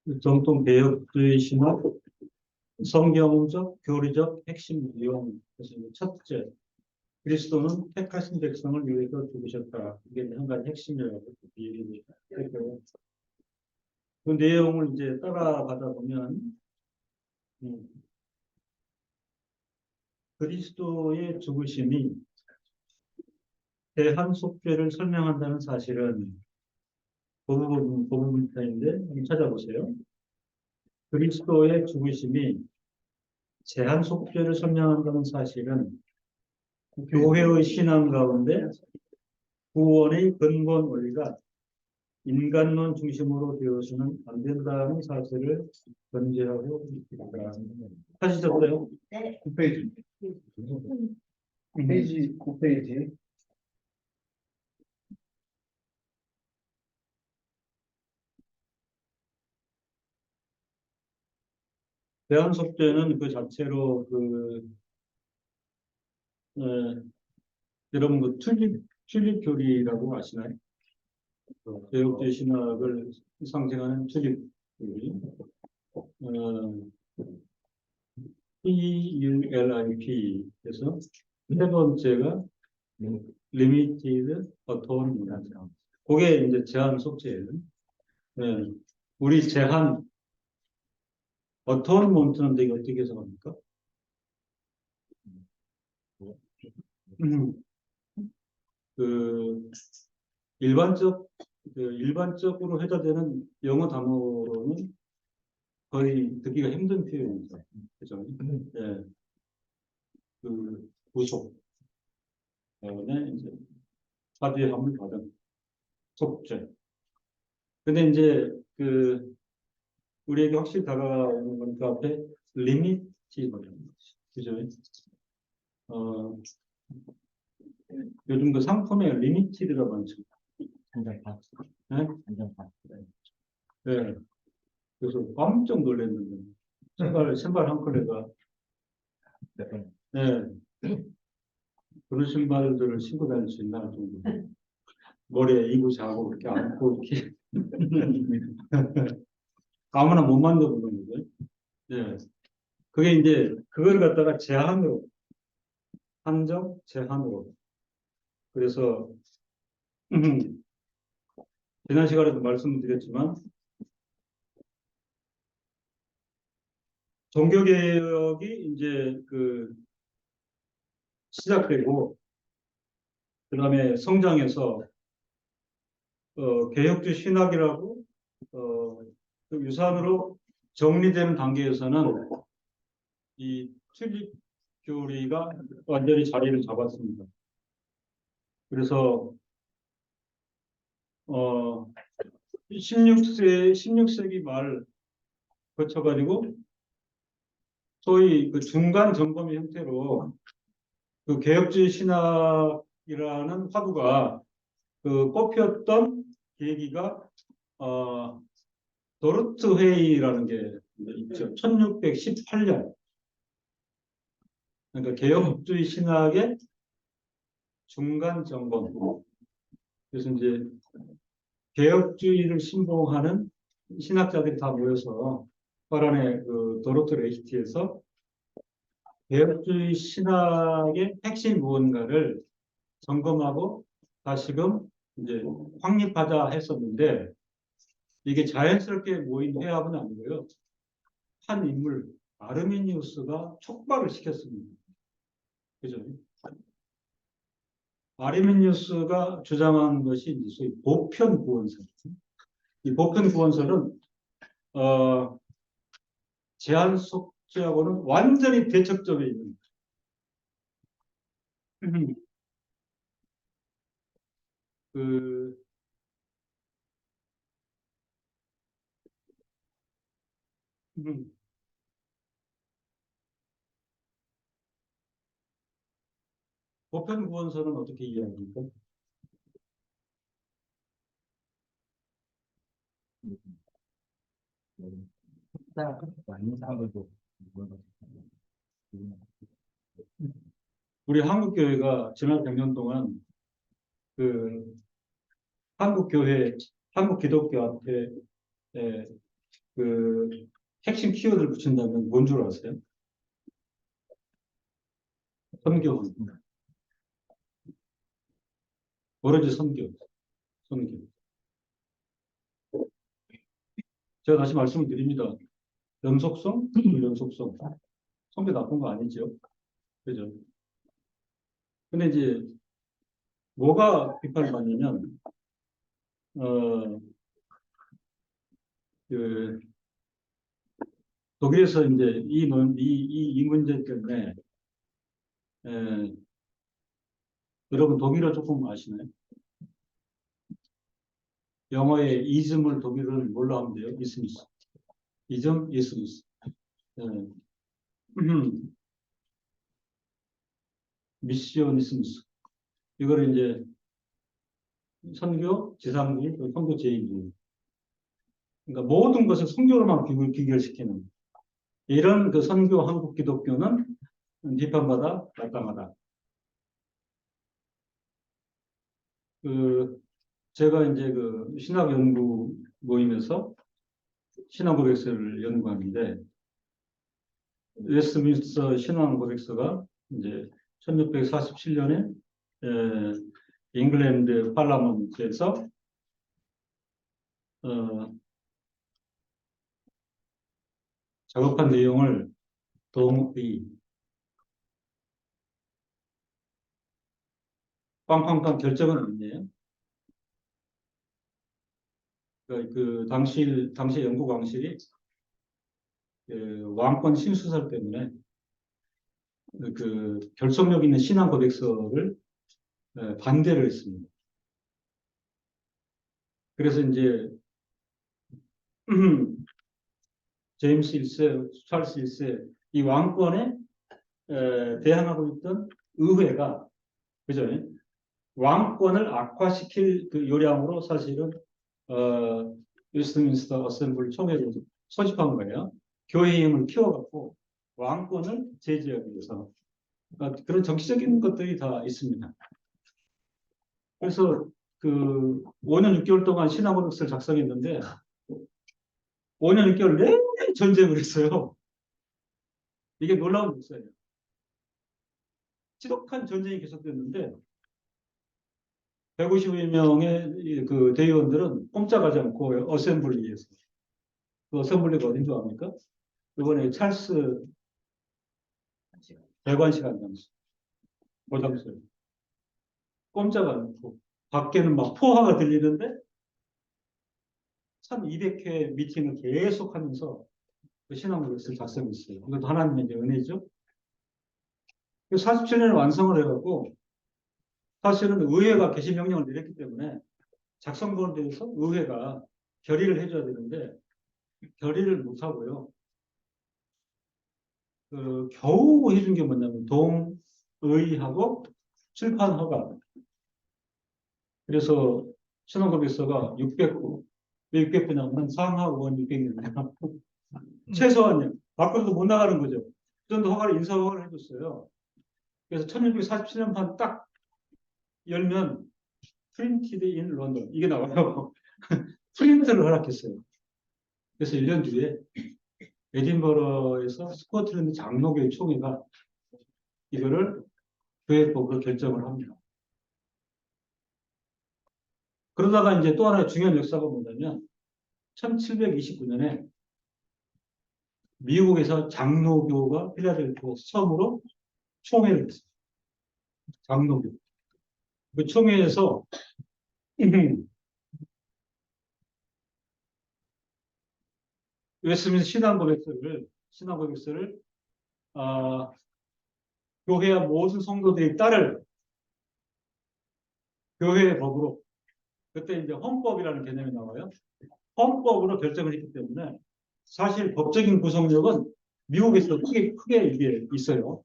그 정통 개혁주의 신학 성경적 교리적 핵심 내용. 첫째, 그리스도는 택하신 백성을 위해서 죽으셨다. 이게 한 가지 핵심이라고 얘기했고요. 그 내용을 이제 따라가다 보면 음, 그리스도의 죽으심이 대한 속죄를 설명한다는 사실은 그 부분인데 한번 찾아보세요. 그리스도의 죽으심이 제한 속죄를 설명한다는 사실은 교회의 신앙 가운데 구원의 근본 원리가 인간론 중심으로 되어서는 안 된다는 사실을 전제하고 있습니다. 하시셨어요? 네. 9페이지. 페이지 9페이지. 대한 속죄는 그 자체로 여러분 튤립 교리라고 아시나요? 개혁주의 신학을 상징하는 튤립 교리. PULIP에서 세 번째가 Limited Atonement. 그게 이제 제한 속죄예요. 네. 우리 제한 Atonement는 되게 어떻게 해석합니까? 그 일반적으로 해야 되는 영어 단어로는 거의 듣기가 힘든 표현이죠. 그죠? 예. 그 구속, 그다음에 이제 사죄함을 받은 속죄. 근데 이제 우리에게 확실히 다가오는 건 그 앞에 리미티거든요. 그죠? 요즘 그 상품에 리미티드가 많죠. 한정판. 네? 한정판. 네. 그래서 깜짝 놀랐는데 신발 한 컬레가 네. 그런 신발들을 신고 다닐 수 있나 정도. 머리에 이부자고 이렇게 안고 이렇게 아무나 못 만져보는 거죠. 네. 그게 이제 그걸 갖다가 제한으로 한정 제한으로. 그래서 지난 시간에도 말씀드렸지만 종교개혁이 이제 시작되고 그다음에 성장해서 개혁주의 신학이라고 그 유산으로 정리되는 단계에서는 이 튤립 교리가 완전히 자리를 잡았습니다. 그래서 16세기 말 거쳐가지고 소위 그 중간 점검의 형태로 그 개혁주의 신학이라는 화두가 뽑혔던 계기가 도르트 회의라는 게 있죠. 1618년. 그러니까 개혁주의 신학의 중간 점검. 그래서 이제 개혁주의를 신봉하는 신학자들이 다 모여서 파란의 도로트 레히티에서 개혁주의 신학의 핵심이 무언가를 점검하고 다시금 이제 확립하자 했었는데 이게 자연스럽게 모인 회합은 아니고요. 한 인물 아르미니우스가 촉발을 시켰습니다. 그죠? 아르미니우스가 주장한 것이 이제 소위 보편 구원설. 이 보편 구원설은 제한 속죄하고는 완전히 대척점에 있는 그 보편 구원설은 어떻게 이해합니까? 많은 사람들도 우리 한국 교회가 지난 100년 동안 그 한국 교회, 한국 기독교 앞에 그 핵심 키워드를 붙인다면 뭔 줄 아세요? 선교. 오로지 선교. 선교. 제가 다시 말씀을 드립니다. 연속성, 불연속성. 선교 나쁜 거 아니죠? 그죠? 근데 이제 뭐가 비판받냐면 어, 그 독일에서 이제 이 문제 때문에 에, 여러분 독일어 조금 아시나요? 영어의 이즘을 독일어는 뭘로 하면 돼요? 이스미스. 이즘, 이스미스. 에, 미시오니스미스. 이걸 이제 선교, 지상주의, 선교 제의주의. 그러니까 모든 것을 선교로만 비결시키는 이런 그 선교 한국 기독교는 비판받아 마땅하다. 그 제가 이제 그 신학 연구 모임에서 신앙 고백서를 연구하는데 웨스트민스터 신앙 고백서가 이제 1647년에 잉글랜드 팔라먼트에서 작업한 내용을 동의 빵빵빵 결정은 아니에요. 그 당시 영국 왕실이 그 왕권 신수설 때문에 그 결속력 있는 신앙 고백서를 반대를 했습니다. 그래서 이제 제임스 1세, 찰스 1세 이 왕권에 대항하고 있던 의회가 그죠? 왕권을 악화시킬 그 요량으로 사실은 웨스트민스터 어셈블리 총회를 소집한 거예요. 교회 힘을 키워갖고 왕권을 제지하기 위해서 그런 정치적인 것들이 다 있습니다. 그래서 그 5년 6개월 동안 신앙고백서를 작성했는데 5년 6개월 내내 전쟁을 했어요. 이게 놀라운 역사예요. 지독한 전쟁이 계속됐는데 150명의 그 대의원들은 꼼짝하지 않고 어셈블리에서 그 어셈블리가 어딘 줄 압니까? 이번에 찰스 대관식 안장소 보장소에 꼼짝 않고 밖에는 막 포화가 들리는데 1200회 미팅을 계속하면서 그 신앙고백서를 작성했어요. 이것도 하나님의 이제 은혜죠. 47년에 완성을 해갖고 사실은 의회가 개시 명령을 내렸기 때문에 작성본에 대해서 의회가 결의를 해줘야 되는데 결의를 못하고요. 그 겨우 해준 게 뭐냐면 동의하고 출판 허가. 그래서 신앙고백서가 600부. 왜 600부냐면 상하 의원 600명이에요. 최소한요. 밖으로도 못 나가는 거죠. 그 정도 허가를 인사 허가를 해줬어요. 그래서 1647년판 딱 열면 프린티드 인 런던 이게 나와요. 프린트를 허락했어요. 그래서 1년 뒤에 에딘버러에서 스코틀랜드 장로교회 총회가 이거를 교회법으로 결정을 합니다. 그러다가 이제 또 하나의 중요한 역사가 뭐냐면 1729년에 미국에서 장로교가 필라델피아에서 처음으로 총회를 했어요. 장로교. 그 총회에서 웨스트민스터 신앙고백서를 교회와 모든 성도들이 따를 교회의 법으로 그때 이제 헌법이라는 개념이 나와요. 헌법으로 결정을 했기 때문에 사실 법적인 구성력은 미국에서 크게 이게 있어요.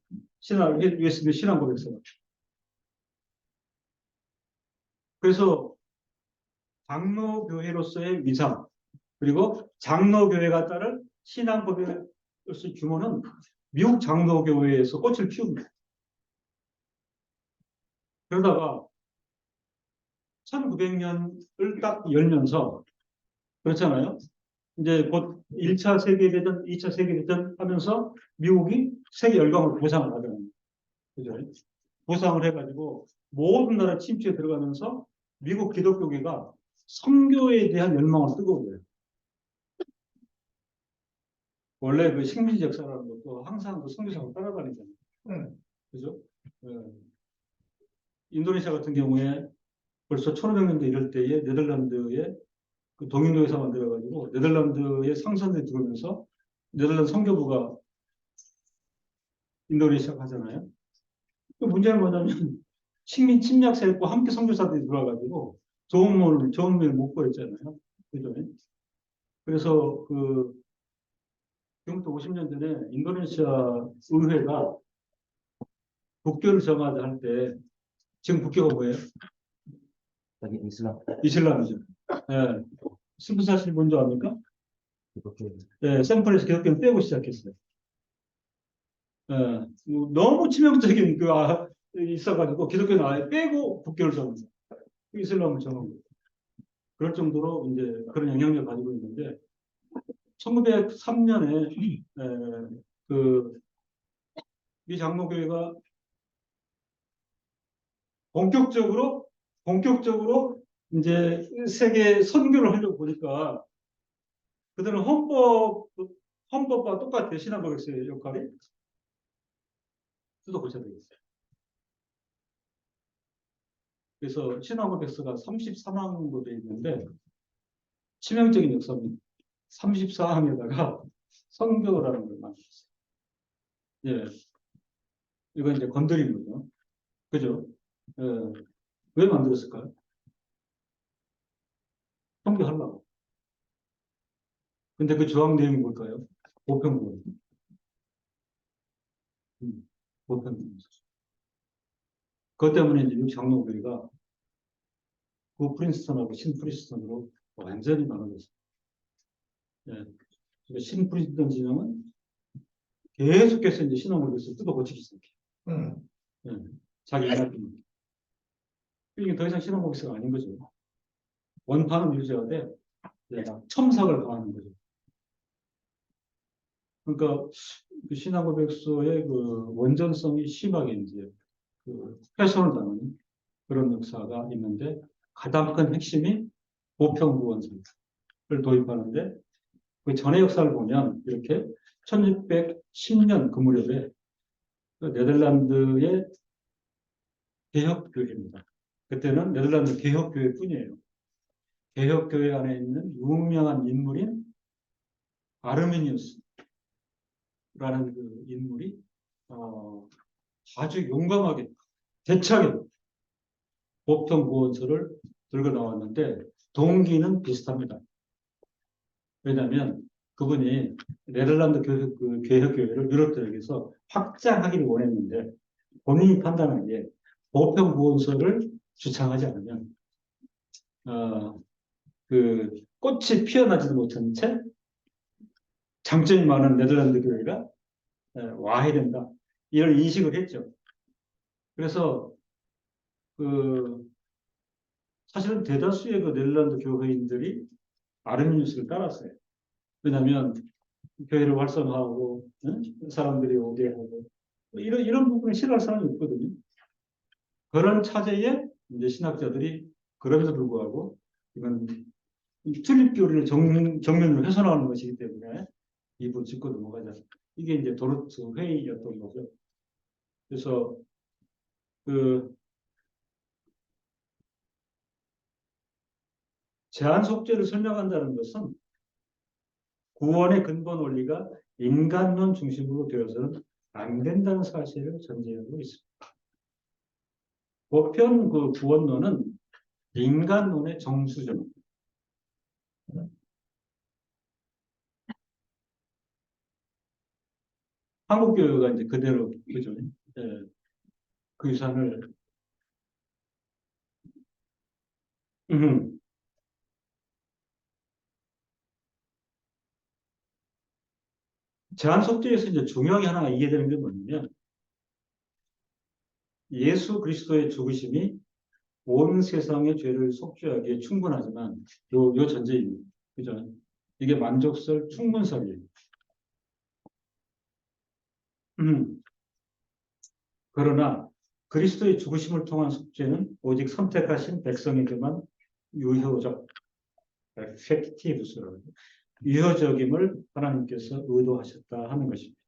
웨스트민스터 신앙고백서가. 그래서 장로교회로서의 위상 그리고 장로교회가 따른 신앙고백으로서의 규모는 미국 장로교회에서 꽃을 피웁니다. 그러다가 1900년을 딱 열면서 그렇잖아요. 이제 곧 1차 세계대전, 2차 세계대전 하면서 미국이 세계 열강을 보상을 하잖아요. 그죠? 보상을 해가지고 모든 나라 침투에 들어가면서 미국 기독교계가 선교에 대한 열망을 뜨거워져요. 원래 그 식민지 역사라는 것도 항상 그 선교사가 따라다니잖아요. 그죠? 인도네시아 같은 경우에 벌써 1500년대 이럴 때에 네덜란드에 그 동인도에서 만들어가지고 네덜란드의 상선에 들어오면서 네덜란드 선교부가 인도네시아 가잖아요. 그 문제는 뭐냐면 식민 침략 세력과 함께 선교사들이 들어와가지고 좋은 면을 못 보였잖아요. 그죠? 그래서 그 지금부터 50년 전에 인도네시아 의회가 국교를 정하자 할 때 지금 국교가 뭐예요? 여기 이슬람 이슬람이죠. 예. 무슨 사실 뭔지 압니까? 기독교 예, 샘플에서 기독교는 빼고 시작했어요. 예, 너무 치명적인 있어가지고 기독교는 아예 빼고 국교를 정한 거예요. 이슬람을 정한 거예요. 그럴 정도로 이제 그런 영향력을 가지고 있는데 1903년에 그이 장로교회가 본격적으로 이제 세계 선교를 하려고 보니까 그들은 헌법과 똑같아요. 신앙고백서의 역할이. 뜯어보셔야 되겠어요. 그래서 신앙고백서가 34항으로 되어 있는데 치명적인 역사입니다. 34항에다가 선교라는 걸 만들었어요. 예. 이건 이제 건드린 거죠. 그죠? 예. 왜 만들었을까요? 선교하려고. 근데 그 조항 내용이 뭘까요? 보편구원. 보편구원. 그것 때문에 이제 미국 장로교회가 구 프린스턴하고 신 프린스턴으로 완전히 나눠졌어요. 예. 신 프린스턴 진영은 계속해서 이제 신앙고백서 뜯어 고치기 시작해요. 예. 자기 인하입니다. 이게 더 이상 신앙고백서가 아닌 거죠. 원판은 유지가 돼. 예. 첨삭을 가하는 거죠. 그러니까 그 신앙고백서의 그 원전성이 심하게 이제 그 훼손을 당하는 그런 역사가 있는데 가장 큰 핵심이 보편구원서를 도입하는데 그 전의 역사를 보면 이렇게 1610년 그 무렵에 그 네덜란드의 개혁교회입니다. 그때는 네덜란드 개혁교회뿐이에요. 개혁교회 안에 있는 유명한 인물인 아르미니우스라는 그 인물이 아주 용감하게 대차게 보편구원서를 들고 나왔는데 동기는 비슷합니다. 왜냐하면 그분이 네덜란드 개혁교회를 유럽 지역에서 확장하기를 원했는데 본인이 판단하기에 보편구원서를 주창하지 않으면 그 꽃이 피어나지도 못한 채 장점이 많은 네덜란드 교회가 와해된다. 이런 인식을 했죠. 그래서 그 사실은 대다수의 그 네덜란드 교회인들이 아르미니우스를 따랐어요. 왜냐하면 교회를 활성화하고 사람들이 오게 하고 이런 부분을 싫어할 사람이 없거든요. 그런 차제에 이제 신학자들이 그럼에도 불구하고 이건 튤립 교리를 정면으로 훼손하는 것이기 때문에 이부 짚고 넘어가자. 이게 이제 도르트 회의였던 거죠. 그래서 그 제한 속죄를 설명한다는 것은 구원의 근본 원리가 인간론 중심으로 되어서는 안 된다는 사실을 전제하고 있습니다. 보편 그 구원론은 인간론의 정수죠. 한국교회가 이제 그대로 그죠? 예, 그 유산을 제한 속죄에서 이제 중요하게 하나 이해되는 게 뭐냐면 예수 그리스도의 죽으심이 온 세상의 죄를 속죄하기에 충분하지만 요 전제입니다. 그죠? 이게 만족설 충분설이에요. 그러나 그리스도의 죽으심을 통한 속죄는 오직 선택하신 백성에게만 유효적, effective스러운 유효적임을 하나님께서 의도하셨다 하는 것입니다.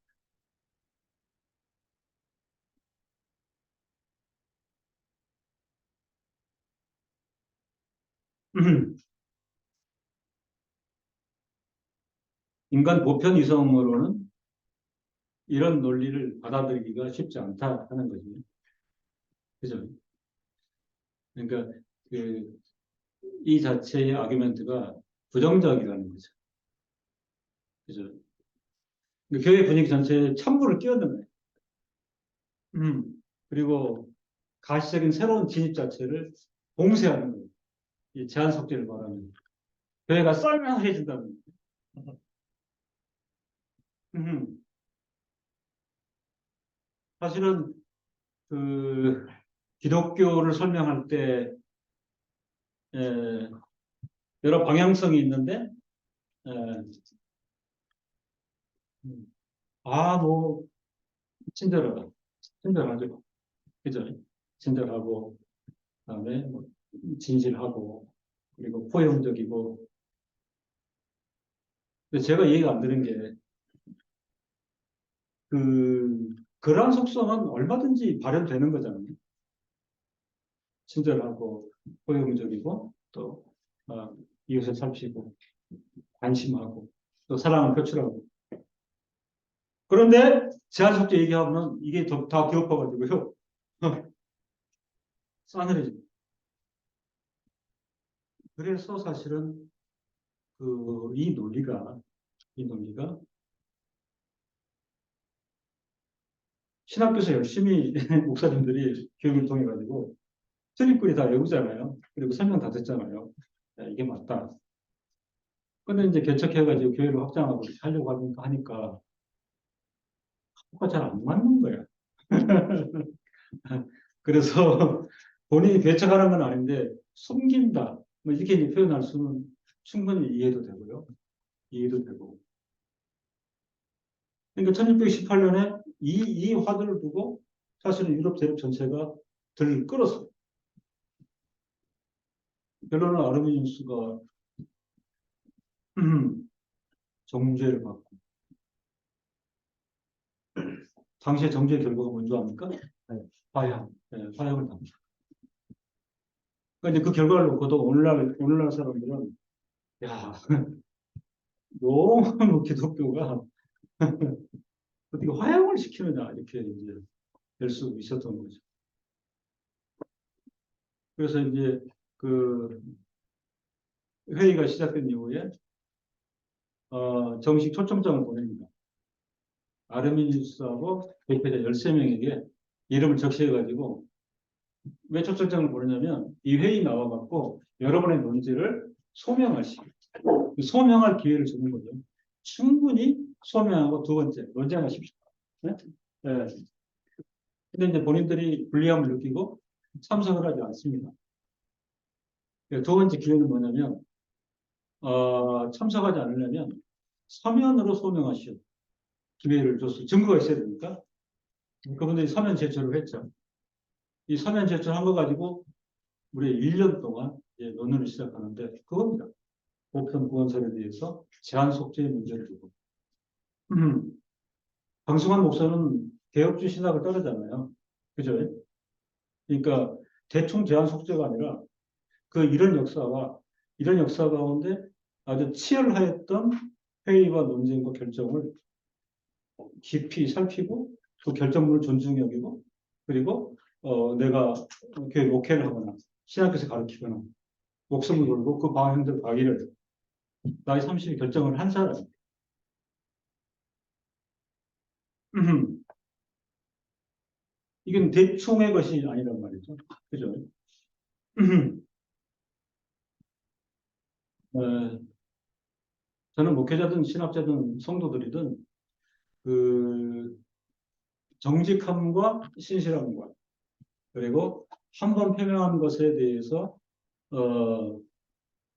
인간 보편 이성으로는 이런 논리를 받아들이기가 쉽지 않다 하는 거죠. 그죠? 그러니까 이 자체의 아규멘트가 부정적이라는 거죠. 그죠? 그러니까 교회 분위기 전체에 찬물을 끼얹는 거예요. 그리고 가시적인 새로운 진입 자체를 봉쇄하는 거예요. 이 제한 속죄를 말하면 교회가 썰렁해진다는 거예요. 사실은 그 기독교를 설명할 때 에, 여러 방향성이 있는데 에, 뭐 친절하다, 친절하죠, 그죠? 친절하고 그다음에 뭐 진실하고 그리고 포용적이고. 근데 제가 이해가 안 되는 게 그러한 속성은 얼마든지 발현되는 거잖아요. 친절하고 포용적이고 또 이웃을 살피고 관심하고 또 사랑을 표출하고. 그런데 제한속죄 얘기하면 이게 다 뒤엎어가지고요. 싸늘해집니다. 그래서 사실은 이 논리가 신학교에서 열심히 목사님들이 교육을 통해 가지고 트립글이 다 외우잖아요. 그리고 설명 다 듣잖아요. 야, 이게 맞다. 근데 이제 개척해가지고 교회를 확장하고 하려고 하니까 그거 잘 안 맞는 거야. 그래서 본인이 개척하는 건 아닌데 숨긴다. 뭐 이렇게 이제 표현할 수는 충분히 이해도 되고요. 이해도 되고. 그러니까 1618년에 이 화두를 두고 사실은 유럽 대륙 전체가 들끓어서 결론은 아르미니우스가 정죄를 받고 당시의 정죄 결과가 뭔지 압니까? 네, 화형. 네, 화형을 당합니다. 그러니까 이제 그 결과를 놓고도 오늘날 사람들은 야 너무 기독교가 어떻게 화형을 시키느냐 이렇게 이제 될 수 있었던 거죠. 그래서 이제 그 회의가 시작된 이후에 정식 초청장을 보냅니다. 아르미니우스하고 대표자 13명에게 이름을 적시해가지고 왜 초청장을 보내냐면 이 회의 나와갖고 여러분의 논지를 소명하시고 소명할 기회를 주는 거죠. 충분히 소명하고 두 번째 논쟁하십시오. 네? 네. 근데 이제 본인들이 불리함을 느끼고 참석을 하지 않습니다. 두 번째 기회는 뭐냐면 참석하지 않으려면 서면으로 소명하시오. 기회를 줬어요. 증거가 있어야 되니까. 그분들이 서면 제출을 했죠. 이 서면 제출한 거 가지고 우리 1년 동안 이제 논의를 시작하는데 그겁니다. 보편 구원설에 대해서 제한 속죄의 문제를 두고. 방승환 목사는 개혁주 신학을 따르잖아요. 그죠? 그러니까 대충 제한 속죄가 아니라 이런 역사 가운데 아주 치열하였던 회의와 논쟁과 결정을 깊이 살피고 그 결정문을 존중히 여기고 그리고 내가 교회 목회를 하거나 신학교에서 가르치거나 목숨을 걸고 그 방향대로 가기를 나이 30이 결정을 한 사람. 이건 대충의 것이 아니란 말이죠. 그죠? 어, 저는 목회자든 신학자든 성도들이든 그 정직함과 신실함과 그리고 한 번 표명한 것에 대해서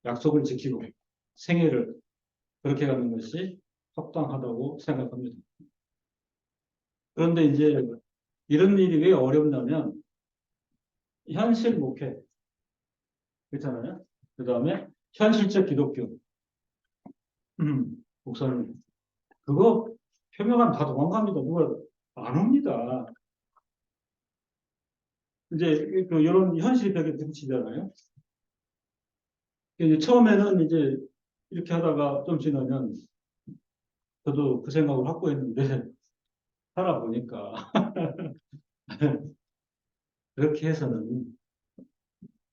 약속을 지키고 생애를 그렇게 가는 것이 합당하다고 생각합니다. 그런데 이제 이런 일이 왜 어렵냐면 현실 목회 그렇잖아요. 그 다음에 현실적 기독교 목사님 그거 표명하면 다 도망갑니다. 누가 안 옵니다. 이제 그 이런 현실 벽에 부딪히잖아요. 이제 처음에는 이제 이렇게 하다가 좀 지나면 저도 그 생각을 갖고 했는데 살아보니까 그렇게 해서는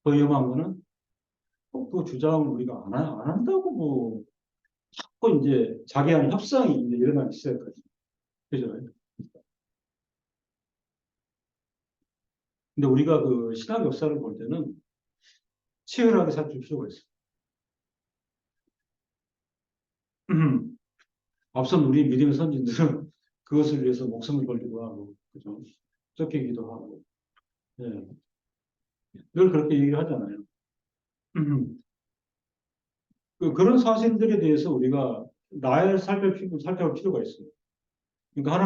더 위험한 거는 그 주장을 우리가 안 한다고 뭐 자꾸 이제 자기한 협상이 이제 일어나기 시작하죠. 그죠? 근데 우리가 그 신학 역사를 볼 때는 치열하게 살필 필요가 있어요. 앞선 우리 믿음의 선진들은 그것을 위해서 목숨을 걸기도 하고, 그죠? 쫓기기도 하고, 예. 늘 그렇게 얘기를 하잖아요. 그런 사실들에 대해서 우리가 나를 살펴볼 필요가 있어요. 그러니까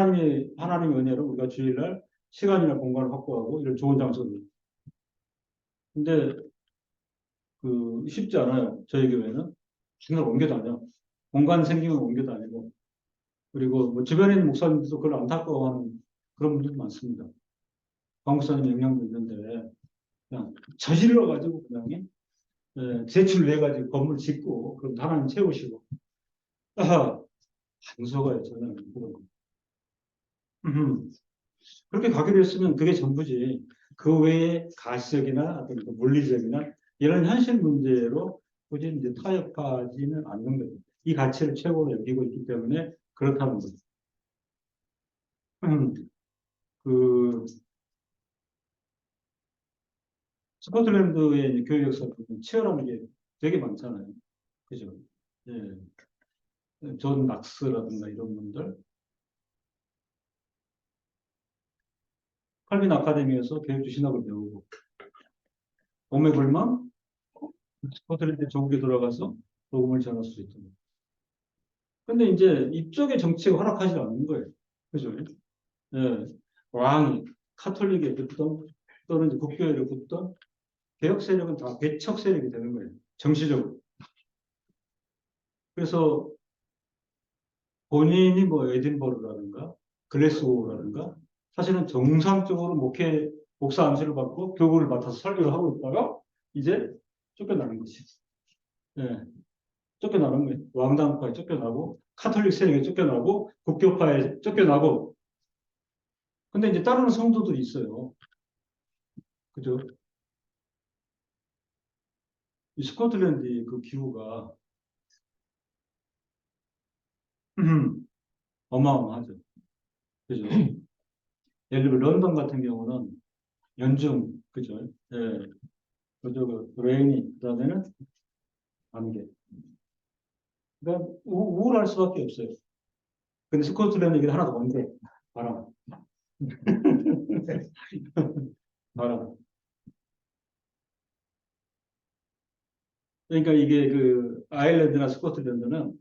하나님의 은혜로 우리가 주일날 시간이나 공간을 확보하고 이런 좋은 장소를. 근데 쉽지 않아요. 저희 교회는. 맨날 옮겨 다녀. 공간 생기면 옮겨 다니고. 그리고 뭐 주변에 있는 목사님들도 그걸 안타까워하는 그런 분들도 많습니다. 강 목사님 영향도 있는데 그냥 저질러가지고 그냥 제출 내가지고 건물 짓고 그럼 하나님 채우시고 아, 간소가요 저는 그런 거. 그렇게 가기로 했으면 그게 전부지. 그 외에 가시적이나 어떤 그 물리적이나 이런 현실 문제로 굳이 이제 타협하지는 않는 거죠. 이 가치를 최고로 여기고 있기 때문에 그렇다는 거죠. 그 스코틀랜드의 이제 교육 역사는 치열한 게 되게 많잖아요. 그죠? 예. 존 낙스라든가 이런 분들. 칼빈 아카데미에서 교육주 신학을 배우고 몸에 걸면 스코틀랜드 조국에 돌아가서 복음을 전할 수 있도록. 근데 이제 이쪽의 정치가 허락하지 않는 거예요. 그죠? 예. 왕이 카톨릭에 붙던 또는 이제 국교회를 붙던 개혁 세력은 다 배척 세력이 되는 거예요. 정치적으로. 그래서 본인이 뭐 에딘버러라든가 글래스고라든가 사실은 정상적으로 목사 안수를 받고 교구를 맡아서 설교를 하고 있다가 이제 쫓겨나는 거지. 예. 쫓겨나는 거예요. 왕당파에 쫓겨나고 카톨릭 세력에 쫓겨나고 국교파에 쫓겨나고 근데 이제 따르는 성도들이 있어요. 그죠? 이 스코틀랜드의 그 기후가 어마어마하죠. 그죠? 예를 들어 런던 같은 경우는 연중 그죠? 예. 그죠? 레인이 그다음에는 안개. 그러니까 우울할 수밖에 없어요. 근데 스코틀랜드 얘기는 하나도 없는데 바람. 바람. 그러니까 이게 그 아일랜드나 스코틀랜드는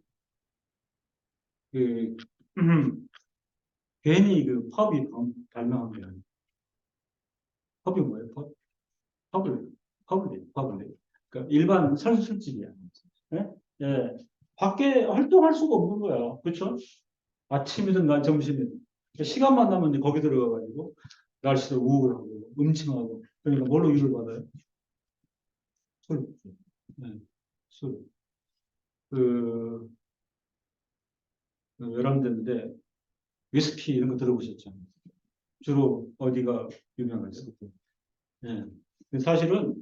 그 괜히 그 펍이 발명한 게 아니에요. 펍이 뭐예요? 퍼블릭. 그러니까 일반 술집이야. 예? 예. 밖에 활동할 수가 없는 거야. 그렇죠? 아침이든 날 점심이든. 그러니까 시간만 나면 이제 거기 들어가가지고 날씨도 우울하고 음침하고 그러니까 뭘로 위를 받아요? 술. 네, 술. 그, 열람되는데 위스키 이런 거 들어보셨죠? 주로 어디가 유명하죠? 예. 근데 사실은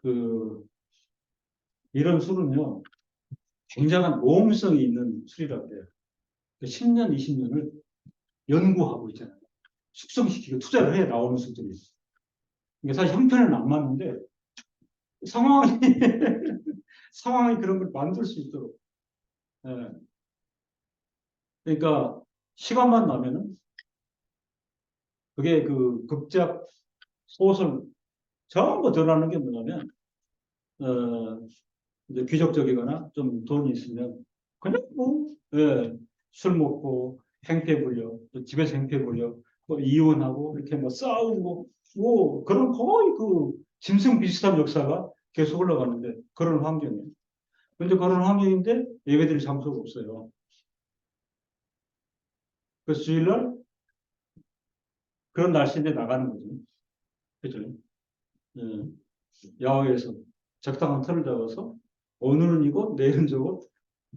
그 이런 술은요 굉장한 모험성이 있는 술이라고 해요. 10년, 20년을 연구하고 있잖아요. 숙성시키고 투자를 해 나오는 술들이 있어요. 이게 사실 형편은 안 맞는데 상황이 상황이 그런 걸 만들 수 있도록. 예. 그러니까 시간만 나면은 그게 그 급작 소설 전부 드러나는 게 뭐냐면 이제 귀족적이거나 좀 돈이 있으면 그냥 뭐 술 먹고 행패 부려 또 집에서 행패 부려 뭐 이혼하고 이렇게 뭐 싸우고 뭐 그런 거의 그 짐승 비슷한 역사가 계속 흘러가는데 그런 환경이에요. 근데 그런 환경인데 예배드릴 장소가 없어요. 그래서 주일날 그런 날씨인데 나가는 거죠. 그죠? 예, 야외에서 적당한 틀을 잡아서 오늘은 이곳, 내일은 저곳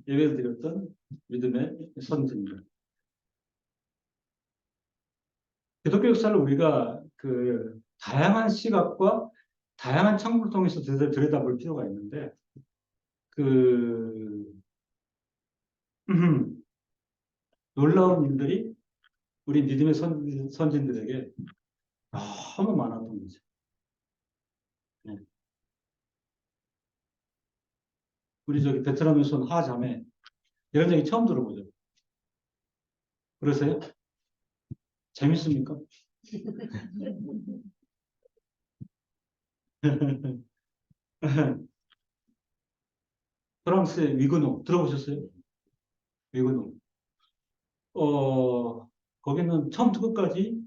예배를 드렸던 믿음의 선진들. 기독교 역사를 우리가 그 다양한 시각과 다양한 창구를 통해서 들여다볼 필요가 있는데 그 놀라운 일들이 우리 믿음의 선진들에게 너무 많았던 거죠. 네. 우리 저기 베트남에서 온 하자매 이런 얘기 처음 들어보죠. 그러세요? 재밌습니까? 프랑스의 위그노 들어보셨어요? 위그노. 거기는 처음부터 끝까지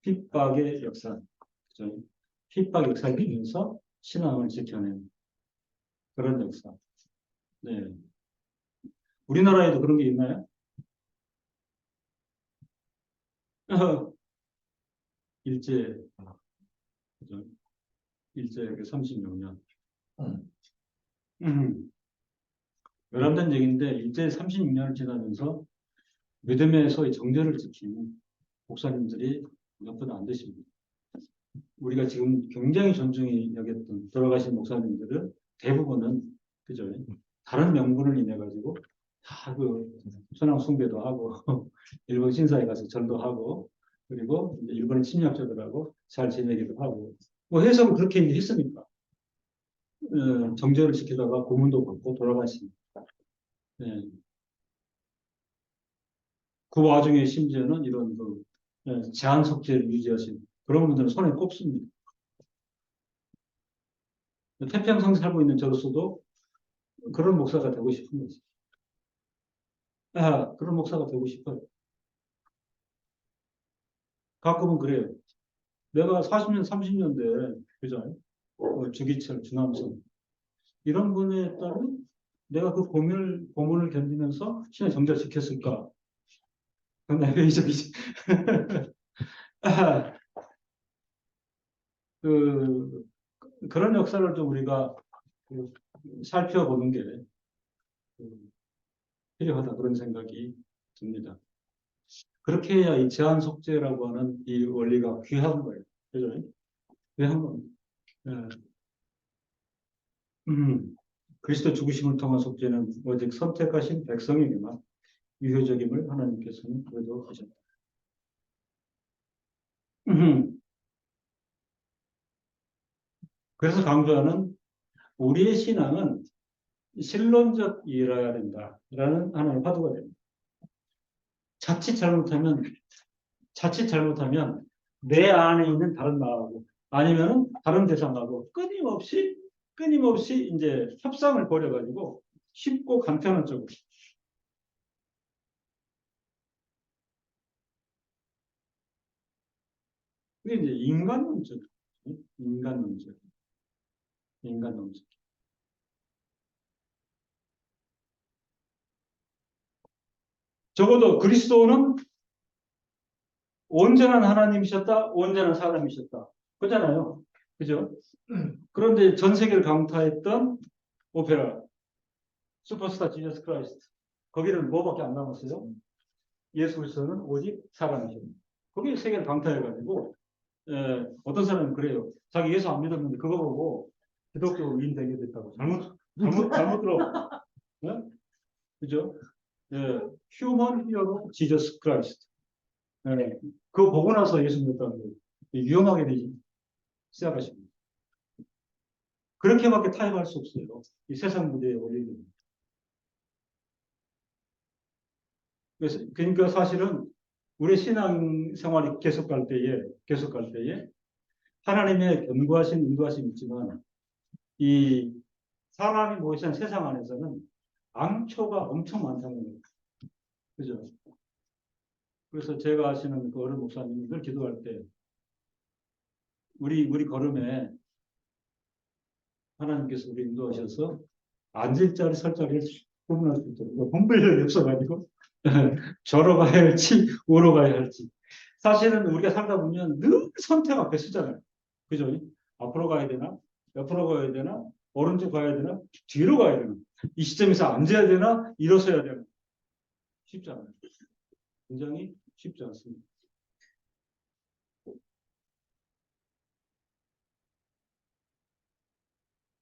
핍박의 역사, 그죠? 핍박 역사를 이면서 신앙을 지켜낸 그런 역사. 네. 우리나라에도 그런 게 있나요? 일제, 그죠? 일제 36년. 외람된 얘기인데, 일제 36년을 지나면서 믿음의 소위 정절을 지키는 목사님들이 몇 분 안 되십니다. 우리가 지금 굉장히 존중이 여겼던 돌아가신 목사님들은 대부분은, 그죠? 다른 명분을 인해 가지고 다 그 천황 숭배도 하고 일본 신사에 가서 절도 하고 그리고 이제 일본의 침략자들하고 잘 지내기도 하고 뭐 해석을 그렇게 했으니까 정제를 지키다가 고문도 받고 돌아가시니까 예. 그 와중에 심지어는 이런 그 제한 속죄를 유지하신 그런 분들은 손에 꼽습니다. 태평성 살고 있는 저로서도 그런 목사가 되고 싶은 거지. 그런 목사가 되고 싶어요. 가끔은 그래요. 내가 40년, 30년 대, 그죠? 주기철, 주남선. 이런 분에 따른 내가 그 고문을 견디면서 신의 정절 지켰을까? 그건 회의적이지. 그, 그런 역사를 좀 우리가 그 살펴보는 게 필요하다. 그런 생각이 듭니다. 그렇게 해야 이 제한 속죄라고 하는 이 원리가 귀한 거예요. 그죠? 귀한 겁니다. 예. 그리스도 죽으심을 통한 속죄는 오직 선택하신 백성에게만 유효적임을 하나님께서는 그래도 하셨다. 그래서 강조하는 우리의 신앙은 신론적이어야 된다라는 하나의 화두가 됩니다. 자칫 잘못하면 내 안에 있는 다른 나하고 아니면은 다른 대상하고 끊임없이 이제 협상을 벌여가지고 쉽고 간편한 쪽으로 그게 이제 인간 논적, 인간 논적. 적어도 그리스도는 온전한 하나님이셨다, 온전한 사람이셨다. 그잖아요. 그죠? 그런데 전 세계를 강타했던 오페라, 슈퍼스타 지저스 크라이스트. 거기는 뭐밖에 안 남았어요? 예수 그리스도는 오직 사람이십니다. 거기 세계를 강타해가지고, 어떤 사람은 그래요. 자기 예수 안 믿었는데 그거 보고 기독교 인 되게 됐다고. 잘못 들어. 네? 그죠? 예, 휴먼 히어로 지저스 크라이스트. 예, 그거 보고 나서 예수 믿었다는 거예요. 위험하게 되지. 시작하십니다. 그렇게밖에 타협할 수 없어요. 이 세상 무대에 올리는. 그러니까 사실은 우리 신앙 생활이 계속 갈 때에 하나님의 견고하신 인도하심이 있지만 이 사람이 모이신 세상 안에서는 앙초가 엄청 많다는 거예요. 그죠? 그래서 제가 아시는 그 어른 목사님이 늘 기도할 때 우리 걸음에 하나님께서 우리 인도하셔서 앉을 자리 설 자리를 구분할 수 있도록 분별력이 없어가지고 저러 가야 할지 우러 가야 할지 사실은 우리가 살다 보면 늘 선택 앞에 서잖아요. 그죠? 앞으로 가야 되나? 옆으로 가야 되나? 오른쪽 가야 되나? 뒤로 가야 되나? 이 시점에서 앉아야 되나? 일어서야 되나? 쉽지 않아요. 굉장히 쉽지 않습니다.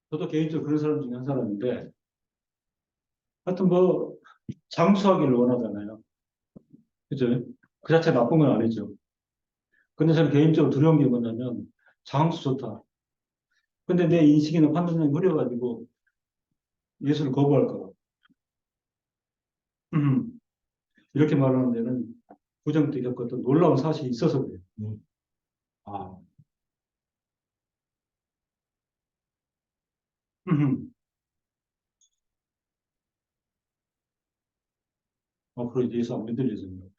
저도 개인적으로 그런 사람 중에 한 사람인데 하여튼 뭐 장수하기를 원하잖아요. 그죠? 그 자체 나쁜 건 아니죠. 근데 저는 개인적으로 두려운 게 뭐냐면 장수 좋다. 근데 내 인식이나 판단력이 흐려가지고 예수를 거부할까 봐. 이렇게 말하는 데는 부정때 겪었던 놀라운 사실이 있어서 그래요. 아, 앞으로 이제 예수 안 믿을 예정이에요.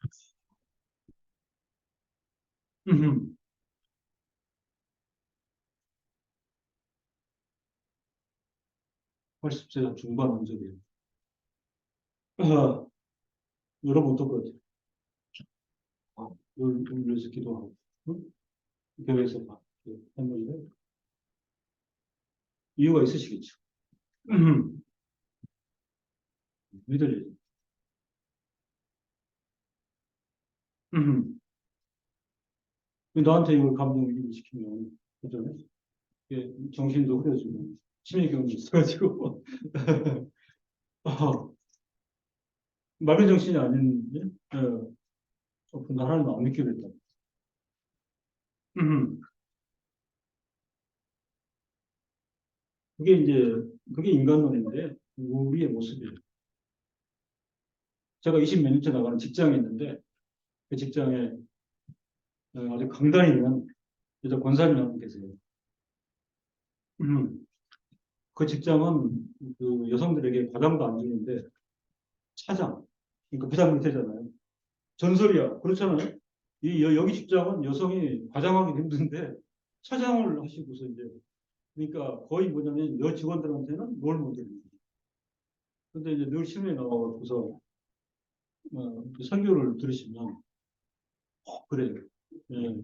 80세 중반 언저리에요. 아, 여러분 어떨 것 같아요? 아, 위해서 기도하고, 응? 교회에서 막, 했는데, 이유가 있으시겠죠. 믿을 예정. 나한테 이걸 감동을 시키면, 그죠? 이게 정신도 흐려지고, 심리경도 있어가지고, 마비 정신이 아닌데, 근데 하나님 안 믿기겠다. 그게 이제, 그게 인간론인데, 우리의 모습이에요. 제가 20 몇 년째 나가는 직장이 있는데, 그 직장에 아주 강단이 있는 여자 권사님 한 분 계세요. 그 직장은 그 여성들에게 과장도 안 주는데, 차장, 그러니까 부장 밑에잖아요. 전설이야. 그렇잖아요. 여기 직장은 여성이 과장하기 힘든데, 차장을 하시고서 이제, 그러니까 거의 뭐냐면 여 직원들한테는 롤 모델입니다. 근데 이제 늘 신문에 나와갖고서 설교를 들으시면 그래요. 예.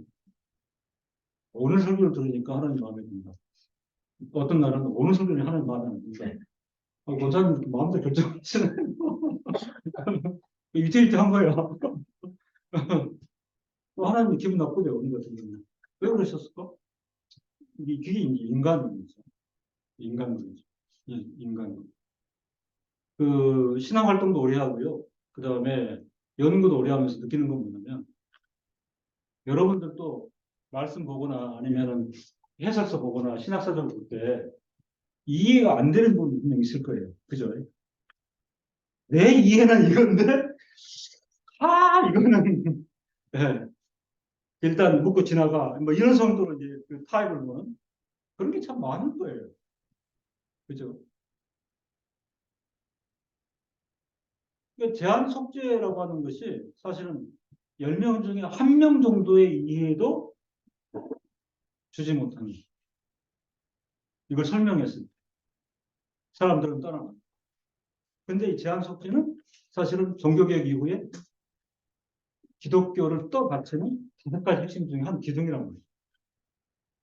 오늘 설교를 들으니까 하나님 마음에 든다. 어떤 날은 오늘 설교는 하나님 마음에 안 든다. 권사님 마음대로 결정하시네. 위태위태한 거야. 또 하나님 기분 나쁘대요. 우리 같은 경우는. 왜 그러셨을까? 그게 이제 인간이죠. 인간이죠. 예, 인간. 그 신앙 활동도 오래 하고요. 그 다음에 연구도 오래 하면서 느끼는 건 뭐냐면 여러분들도 말씀 보거나 아니면은 해설서 보거나 신학사전 볼 때 이해가 안 되는 부분이 분명 있을 거예요. 그죠? 내 이해는 이건데, 이거는, 예, 일단 묻고 지나가. 뭐 이런 정도로 이제 그 타입을 보는 그런 게 참 많은 거예요. 그죠? 그러니까 제한 속죄라고 하는 것이 사실은 10명 중에 1명 정도의 이해도 주지 못하는 이걸 설명했습니다. 사람들은 떠나가. 근데 이 제한 속죄는 사실은 종교개혁 이후에 기독교를 또 바치는 5가지 핵심 중에 한 기둥이라는 거예요.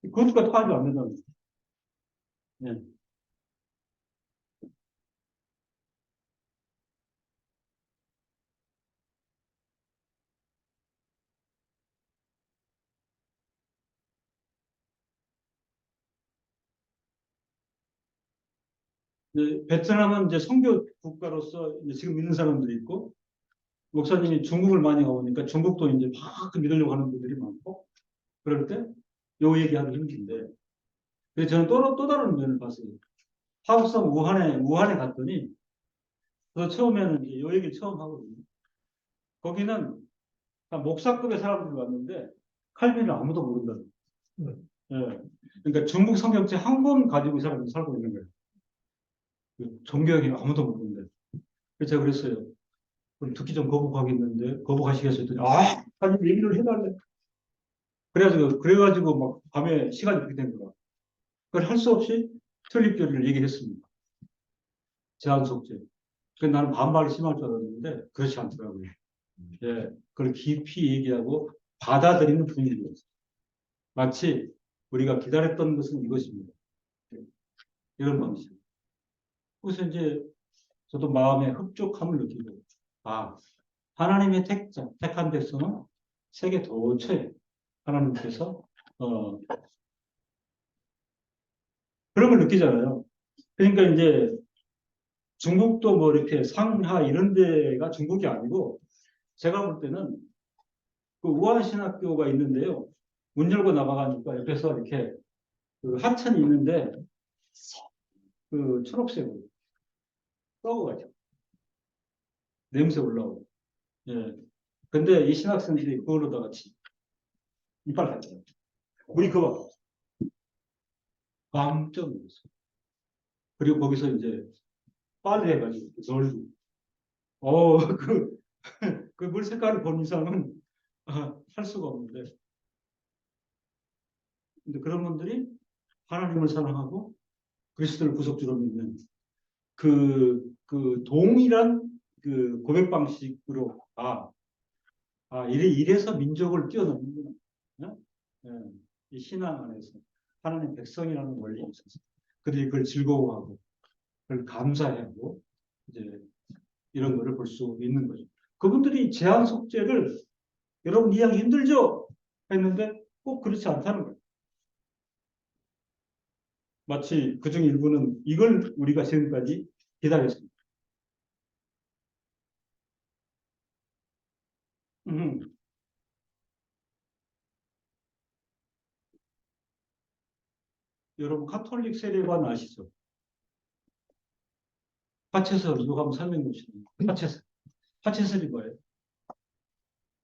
그것과 타협이 안 된다는 거예요. 네. 네, 베트남은 이제 선교 국가로서 이제 지금 있는 사람들이 있고, 목사님이 중국을 많이 가보니까 중국도 이제 막 믿으려고 하는 분들이 많고, 그럴 때 요 얘기하기 힘든데, 그래서 저는 또 다른 면을 봤어요. 화북성 우한에 갔더니, 그 처음에는 이제 요 얘기를 처음 하거든요. 거기는 한 목사급의 사람들이 왔는데, 칼빈을 아무도 모른다는 거예요. 예. 그러니까 중국 성경책 한 권 가지고 이 사람이 살고 있는 거예요. 그 종교학이 아무도 모르는데. 그래서 제가 그랬어요. 그럼 듣기 좀 거북하겠는데, 거북하시겠어요? 했더니, 아니, 얘기를 해달래. 그래가지고 막 밤에 시간이 그렇게 된 거야. 그걸 할 수 없이 설립교리를 얘기했습니다. 제한 속죄. 그래서 나는 반발이 심할 줄 알았는데, 그렇지 않더라고요. 예, 그걸 깊이 얘기하고 받아들이는 분위기였어요. 마치 우리가 기다렸던 것은 이것입니다. 이런 방식. 그래서 이제 저도 마음의 흡족함을 느끼고, 아, 하나님의 택한 백성은 세계 도처에 하나님께서, 그런 걸 느끼잖아요. 그러니까 이제 중국도 뭐 이렇게 상하 이런 데가 중국이 아니고, 제가 볼 때는 그 우한신학교가 있는데요. 문 열고 나가가니까 옆에서 이렇게 그 하천이 있는데, 그 초록색으로 썩어가지고, 냄새 올라오고. 예. 근데 이 신학생들이 그걸로다가 이빨 닦아요. 우리 그거 깜짝 놀랐어요. 그리고 거기서 이제 빨래 해가지고 널고. 그, 그 물 색깔을 본 이상은 할 수가 없는데. 근데 그런 분들이 하나님을 사랑하고 그리스도를 구속주로 믿는 그 동일한 그 고백 방식으로, 이래서 민족을 뛰어넘는구나. 어? 예, 이 신앙 안에서 하나님 백성이라는 원리에 있어서 그들이 그걸 즐거워하고 그걸 감사하고 이제 이런 거를 볼 수 있는 거죠. 그분들이 제한 속죄를 여러분 이해하기 힘들죠? 했는데 꼭 그렇지 않다는 거예요. 마치 그중 일부는 이걸 우리가 지금까지 기다렸습니다. 음, 여러분 카톨릭 세례관 아시죠? 파체설 이거 한번 설명해 주시면. 파체설이 뭐예요?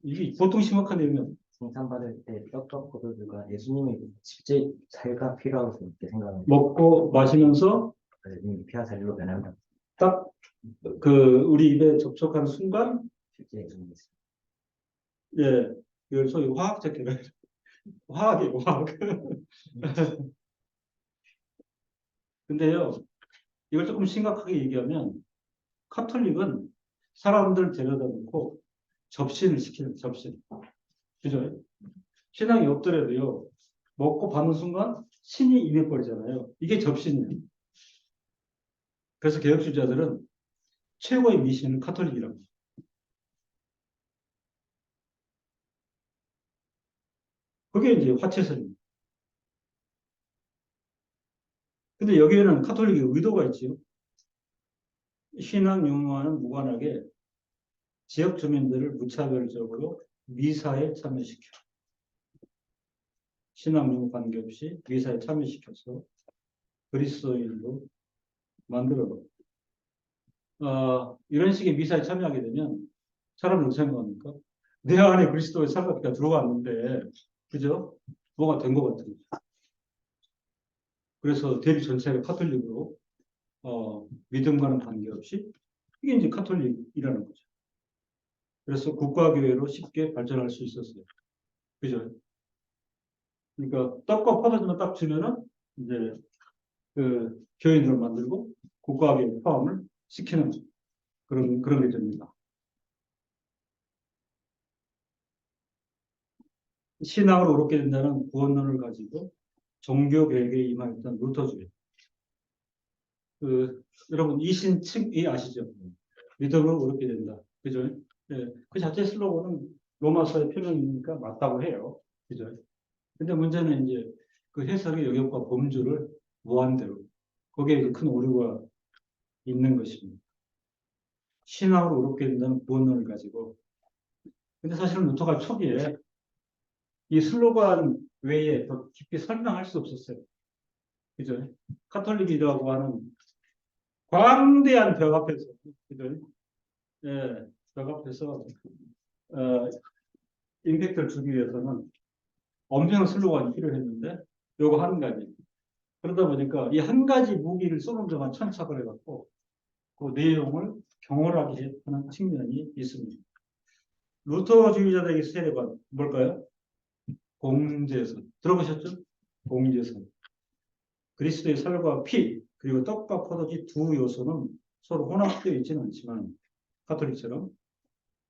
이게 보통 심각한 내용은 칭찬받을 때 떡떡 고도들과 예수님의 직접 살가 필요하고 이렇게 생각합니다. 먹고 마시면서 이미 피와 살로 변한다. 딱 그 우리 입에 접촉하는 순간, 실제 예수님이 예, 이걸 소위 화학적 결합, 화학이에요, 화학. 근데요, 이걸 조금 심각하게 얘기하면 카톨릭은 사람들 데려다 놓고 접신을 시키는 접신. 그죠? 신앙이 없더라도요, 먹고 받는 순간 신이 임해 버리잖아요. 이게 접신이에요. 그래서 개혁주의자들은 최고의 미신은 카톨릭이라고. 그게 이제 화채설입니다. 근데 여기에는 카톨릭의 의도가 있지요. 신앙 용어와는 무관하게 지역 주민들을 무차별적으로 미사에 참여시켜. 신앙 용어 관계없이 미사에 참여시켜서 그리스도인으로 만들어. 이런 식의 미사에 참여하게 되면 사람은 어떻게 생각합니까? 내 안에 그리스도의 살갑기가 들어왔는데, 그죠? 뭐가 된 것 같은 거죠. 그래서 대리 전체가 카톨릭으로 믿음과는 관계없이 이게 이제 카톨릭이라는 거죠. 그래서 국가교회로 쉽게 발전할 수 있었어요. 그죠? 그러니까 떡과 포도주만 딱 주면은 이제 그 교인들을 만들고 국가교회 포함을 시키는 그런 게 됩니다. 신앙을 옳게 된다는 구원론을 가지고 종교 개혁에 임하였던 루터주의. 여러분 이신측이 아시죠? 믿음으로 옳게 된다. 그죠? 예, 그 자체 슬로건은 로마서의 표명이니까 맞다고 해요. 그죠? 근데 문제는 이제 그 해석의 영역과 범주를 무한대로 거기에 큰 오류가 있는 것입니다. 신앙으로 옳게 된다는 구원론을 가지고. 근데 사실은 루터가 초기에 이 슬로건 외에 더 깊이 설명할 수 없었어요. 그죠? 카톨릭이라고 하는 광대한 벽 앞에서, 그죠? 예, 벽 앞에서, 어, 임팩트를 주기 위해서는 엄청난 슬로건이 필요했는데, 요거 한 가지. 그러다 보니까 이 한 가지 무기를 쏘는 데만 천착을 해갖고 그 내용을 경홀하게 하는 측면이 있습니다. 루터주의자들에게 세례관 뭘까요? 공제선. 들어보셨죠? 공제선. 그리스도의 살과 피 그리고 떡과 포도주 두 요소는 서로 혼합되어 있지는 않지만 가톨릭처럼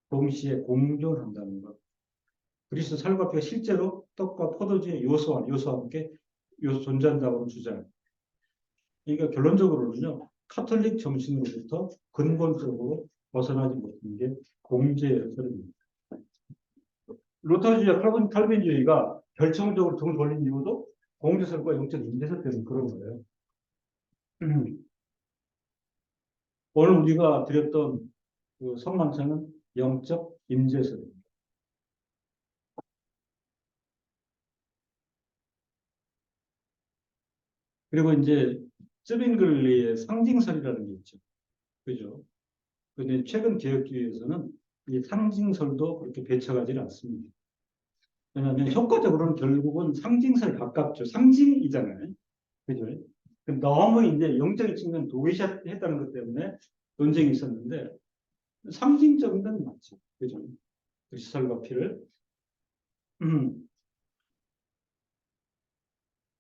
동시에 공존한다는 것. 그리스도 살과 피가 실제로 떡과 포도주의 요소와 함께 존재한다고 주장. 그러니까 결론적으로는요. 카톨릭 정신으로부터 근본적으로 벗어나지 못한 게 공제의 흐름입니다. 루터주의와 칼빈주의가 결정적으로 등을 돌린 이유도 공제설과 영적 임재설 때문에 그런 거예요. 오늘 우리가 드렸던 그 성만찬은 영적 임재설입니다. 그리고 이제 쯔빙글리의 상징설이라는 게 있죠. 그죠? 근데 최근 개혁주의에서는 이 상징설도 그렇게 배척하지는 않습니다. 왜냐하면 효과적으로는 결국은 상징설에 가깝죠. 상징이잖아요. 그죠? 너무 이제 영적인 측면 도외시했다는 것 때문에 논쟁이 있었는데 상징적인 건 맞죠. 그죠? 그리스도와 피를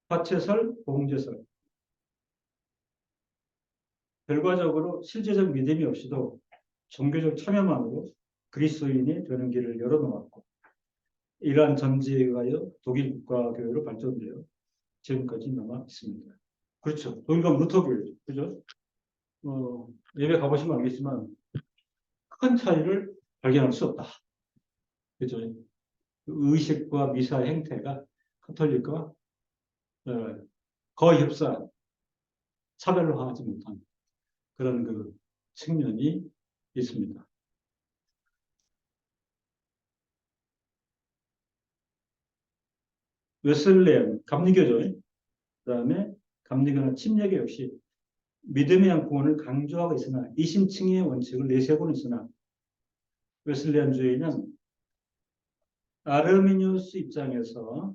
화채설, 봉제설. 결과적으로 실제적 믿음이 없이도 종교적 참여만으로 그리스도인이 되는 길을 열어놓았고 이러한 전제에 의하여 독일 국가교회로 발전되어 지금까지 남아 있습니다. 그렇죠. 독일과 루터교회죠. 그죠? 예배 가보시면 알겠지만 큰 차이를 발견할 수 없다. 그죠? 의식과 미사 행태가 카톨릭과 거의 흡사한 차별화하지 못한 그런 그 측면이 있습니다. 웨슬레안 감리교죠. 그다음에 감리교나 침례교 역시 믿음에 대한 구원을 강조하고 있으나 이심층의 원칙을 내세우고는 있으나 웨슬레안주의는 아르미니우스 입장에서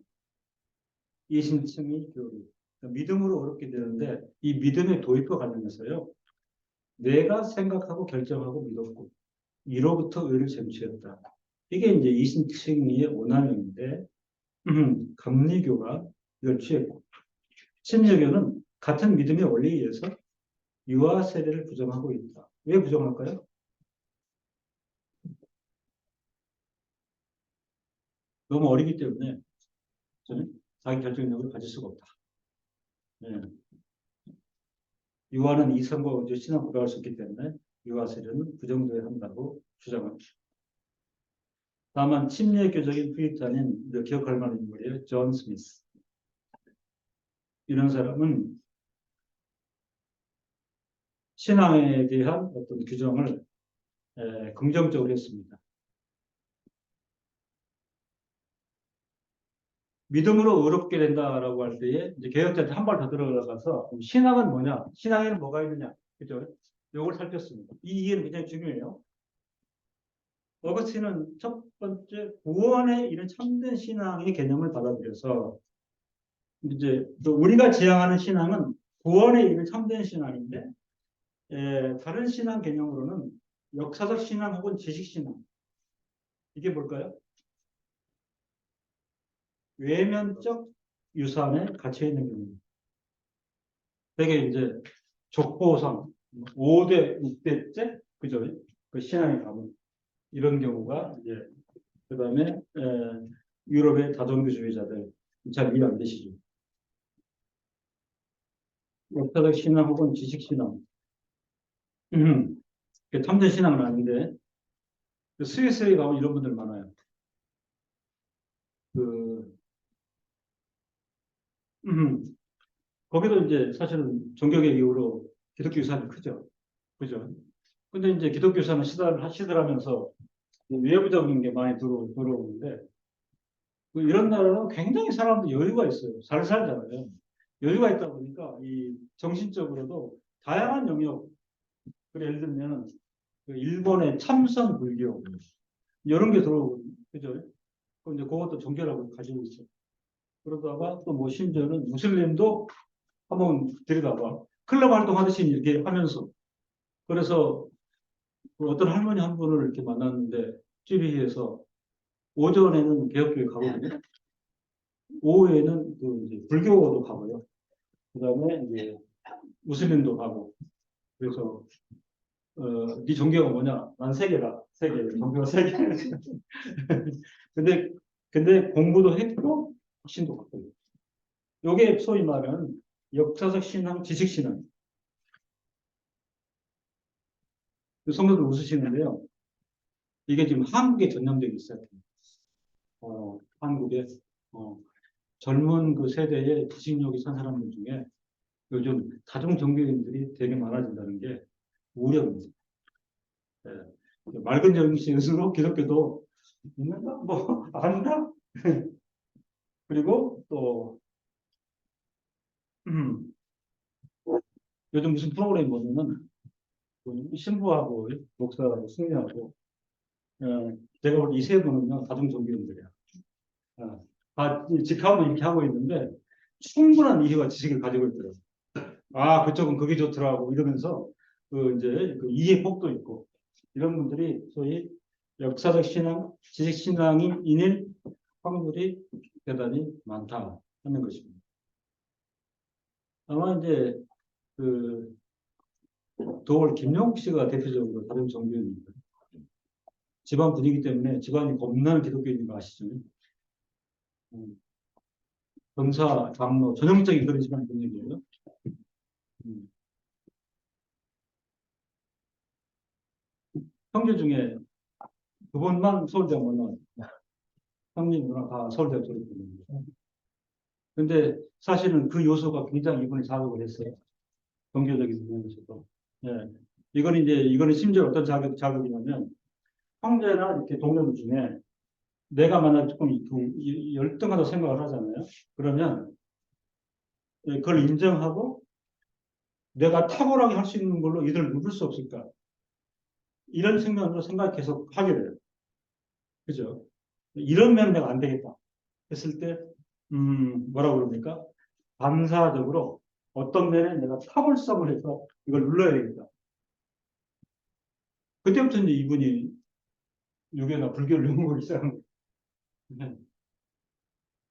이심층의 교리 믿음으로 어렵게 되는데 이 믿음의 도입과 관련해서요. 내가 생각하고 결정하고 믿었고 이로부터 의를 쟁취했다. 이게 이제 이심층의 원하명인데 감리교가 이걸 취했고 침례교는 같은 믿음의 원리에 의해서 유아 세례를 부정하고 있다. 왜 부정할까요? 너무 어리기 때문에 저는 자기 결정력을 가질 수가 없다. 네. 유아는 이성과 의지 신앙 고백할 수 있기 때문에 유아 세례는 부정되어야 한다고 주장합니다. 다만 침례교적인 프리탄인 기억할 만한 인물이에요. 존 스미스. 이런 사람은 신앙에 대한 어떤 규정을 긍정적으로 했습니다. 믿음으로 의롭게 된다라고 할 때에 이제 개혁자한테 한 발 더 들어가서 신앙은 뭐냐? 신앙에는 뭐가 있느냐? 그죠? 이걸 살폈습니다. 이 이해는 굉장히 중요해요. 어거스틴은 첫 번째 구원에 이른 참된 신앙의 개념을 받아들여서 이제 또 우리가 지향하는 신앙은 구원에 이른 참된 신앙인데 다른 신앙 개념으로는 역사적 신앙 혹은 지식 신앙 이게 뭘까요? 외면적 유산에 갇혀 있는 경우입니다. 되게 이제 족보상 5대, 6대째 그죠? 그 신앙의 가문 이런 경우가 이제 그다음에 유럽의 다종교주의자들 잘 이해 안 되시죠? 역사적 신앙 혹은 지식 신앙 참된 신앙은 아닌데 스위스에 가면 이런 분들 많아요. 그 거기도 이제 사실은 종교개혁 이후로 기독교 유산이 크죠. 그죠? 근데 이제 기독교 유산은 시들하면서 외부적인 게 많이 들어오는데 이런 나라는 굉장히 사람들 여유가 있어요. 잘 살잖아요. 여유가 있다 보니까 이 정신적으로도 다양한 영역, 예를 들면 그 일본의 참선 불교 이런 게 들어오거든요. 그죠? 그럼 이제 그것도 종교라고 가지고 있어요. 그러다가 또 뭐 심지어는 무슬림도 한번 들여다봐. 클럽 활동하듯이 이렇게 하면서. 그래서 그 어떤 할머니 한 분을 이렇게 만났는데, 쭈리히에서 오전에는 개혁교회 가거든요. 오후에는 그 이제 불교도 가고요. 그 다음에 이제 무슬림도 가고. 그래서, 네 종교가 뭐냐? 난 세 개다. 세 개. 종교가 세 개. 근데, 근데 공부도 했고, 신도 갔고요. 요게 소위 말하는 역사적 신앙, 지식 신앙. 성도들 웃으시는데요. 이게 지금 한국에 전염되어 있어요. 한국에 젊은 그 세대의 지식력이 산 사람들 중에 요즘 다중 종교인들이 되게 많아진다는 게 우려입니다. 예. 맑은 정신으로 기독교도 있는가? 뭐 안다? 그리고 또 요즘 무슨 프로그램이 뭐냐면 신부하고 목사하고 승려하고 제가 볼 때 이 세 분은요 다중 종교인들이야. 다 직하고 이렇게 하고 있는데 충분한 이해와 지식을 가지고 있더라고요. 아, 그쪽은 그게 좋더라고 이러면서 그 이제 그 이해 폭도 있고 이런 분들이 소위 역사적 신앙, 지식 신앙인일 확률이 대단히 많다 하는 것입니다. 아마 이제 그 도월 김용국 씨가 대표적으로 다른 종교인입니다. 집안 분위기 때문에 집안이 겁나는 기독교인인 거 아시죠? 검사, 장로, 전형적인 그런 집안 분위기예요. 음. 형제 중에 두 번만 서울대학 못 나왔어요. 형님 누나 다 서울대학 졸업했는데. 근데 사실은 그 요소가 굉장히 이번에 자극을 했어요. 종교적인 면에서도. 예. 이거는 심지어 어떤 자극이냐면, 형제나 이렇게 동료들 중에 내가 만약 조금 열등하다고 생각을 하잖아요. 그러면 그걸 인정하고 내가 탁월하게 할 수 있는 걸로 이들을 누를 수 없을까? 이런 생각으로 생각 계속 하게 돼요. 그죠? 이런 면은 내가 안 되겠다. 했을 때, 뭐라고 그럽니까? 반사적으로 어떤 면에 내가 탁월성을 해서 이걸 눌러야 되겠다. 그때부터 이제 이분이 유교나 불교를 연구하기 시작한 거예요. 네.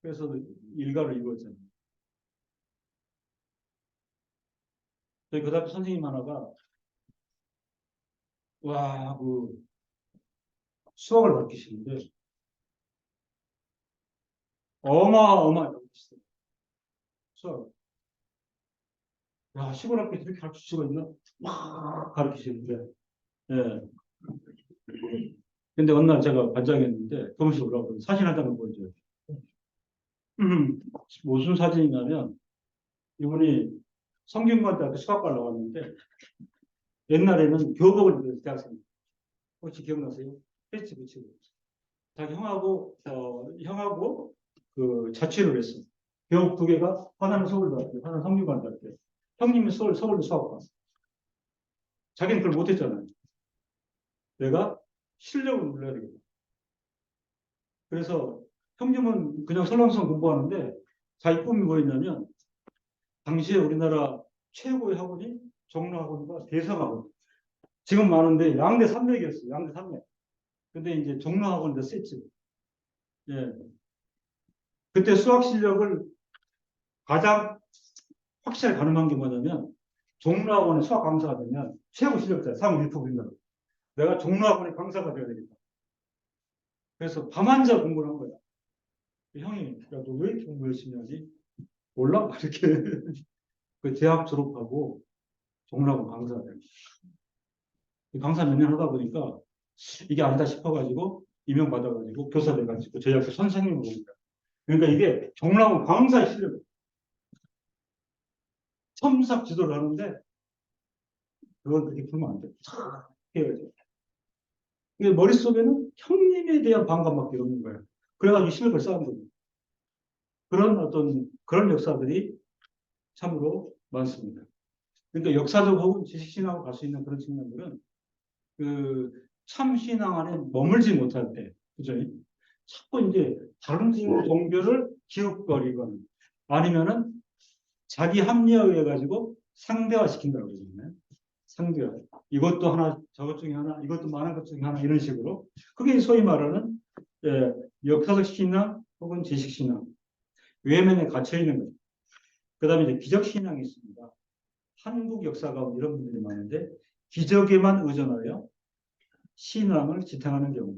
그래서 일가를 이루었잖아요. 저희 그 다음에 선생님 하나가, 와, 그, 수학을 가르치시는데, 어마어마하게 가르치시더라고요. 수학. 야, 시골 학교에 이렇게 가르칠 수가 있나? 막 가르치시는데, 예. 근데 어느 날 제가 반장했는데, 교무실 올라가고 사진 한 장을 보여줘요. 무슨 사진이냐면, 이분이 성균관대학교 수학과를 나왔는데, 옛날에는 교복을 입어서 대학생. 혹시 기억나세요? 패치 붙이고. 자기 형하고 그 자취를 했어. 교복 두 개가 하나는 서울대학교, 하나는 성균관대학교. 형님이 서울대 수학과. 자기는 그걸 못했잖아요. 내가 실력을 눌러야 되겠다. 그래서 형님은 그냥 설렁설렁 공부하는데 자기 꿈이 뭐였냐면 당시에 우리나라 최고의 학원이 종로학원과 대성학원. 지금 많은데 양대 산맥이었어요. 양대 산맥. 근데 이제 종로학원도 셌지. 예. 그때 수학 실력을 가장 확실히 가늠한 게 뭐냐면 종로학원의 수학 강사가 되면 최고 실력자야. 상위 1%입니다. 내가 종로학원의 강사가 되어야 되겠다. 그래서 밤한자 공부를 한 거야. 형이, 야, 너 왜 이렇게 공부 열심히 하지? 몰라? 이렇게. 그 대학 졸업하고 종로학원 강사가 돼. 강사 몇 년 하다 보니까 이게 아니다 싶어가지고 임용받아가지고 교사 돼가지고 저희 학교 선생님을 봅니다. 그러니까 이게 종로학원 강사의 실력. 첨삭 지도를 하는데 그건 그렇게 풀면 안 돼. 촥 해야죠. 이게 머릿속에는 형님에 대한 반감밖에 없는 거예요. 그래가지고 힘을 벌써한 거예요. 그런 역사들이 참으로 많습니다. 그러니까 역사적 혹은 지식신앙으로 갈 수 있는 그런 측면들은 그 참신앙 안에 머물지 못할 때, 그죠? 자꾸 이제 다른 종교를 기웃거리거나 아니면은 자기 합리화에 의해 가지고 상대화 시킨다고 그러잖아요. 상대화. 이것도 하나, 저것 중에 하나, 이것도 많은 것 중에 하나 이런 식으로. 그게 소위 말하는 역사적 신앙 혹은 지식 신앙 외면에 갇혀 있는 거죠. 그다음에 이제 기적 신앙이 있습니다. 한국 역사 가운데 이런 분들이 많은데 기적에만 의존하여 신앙을 지탱하는 경우.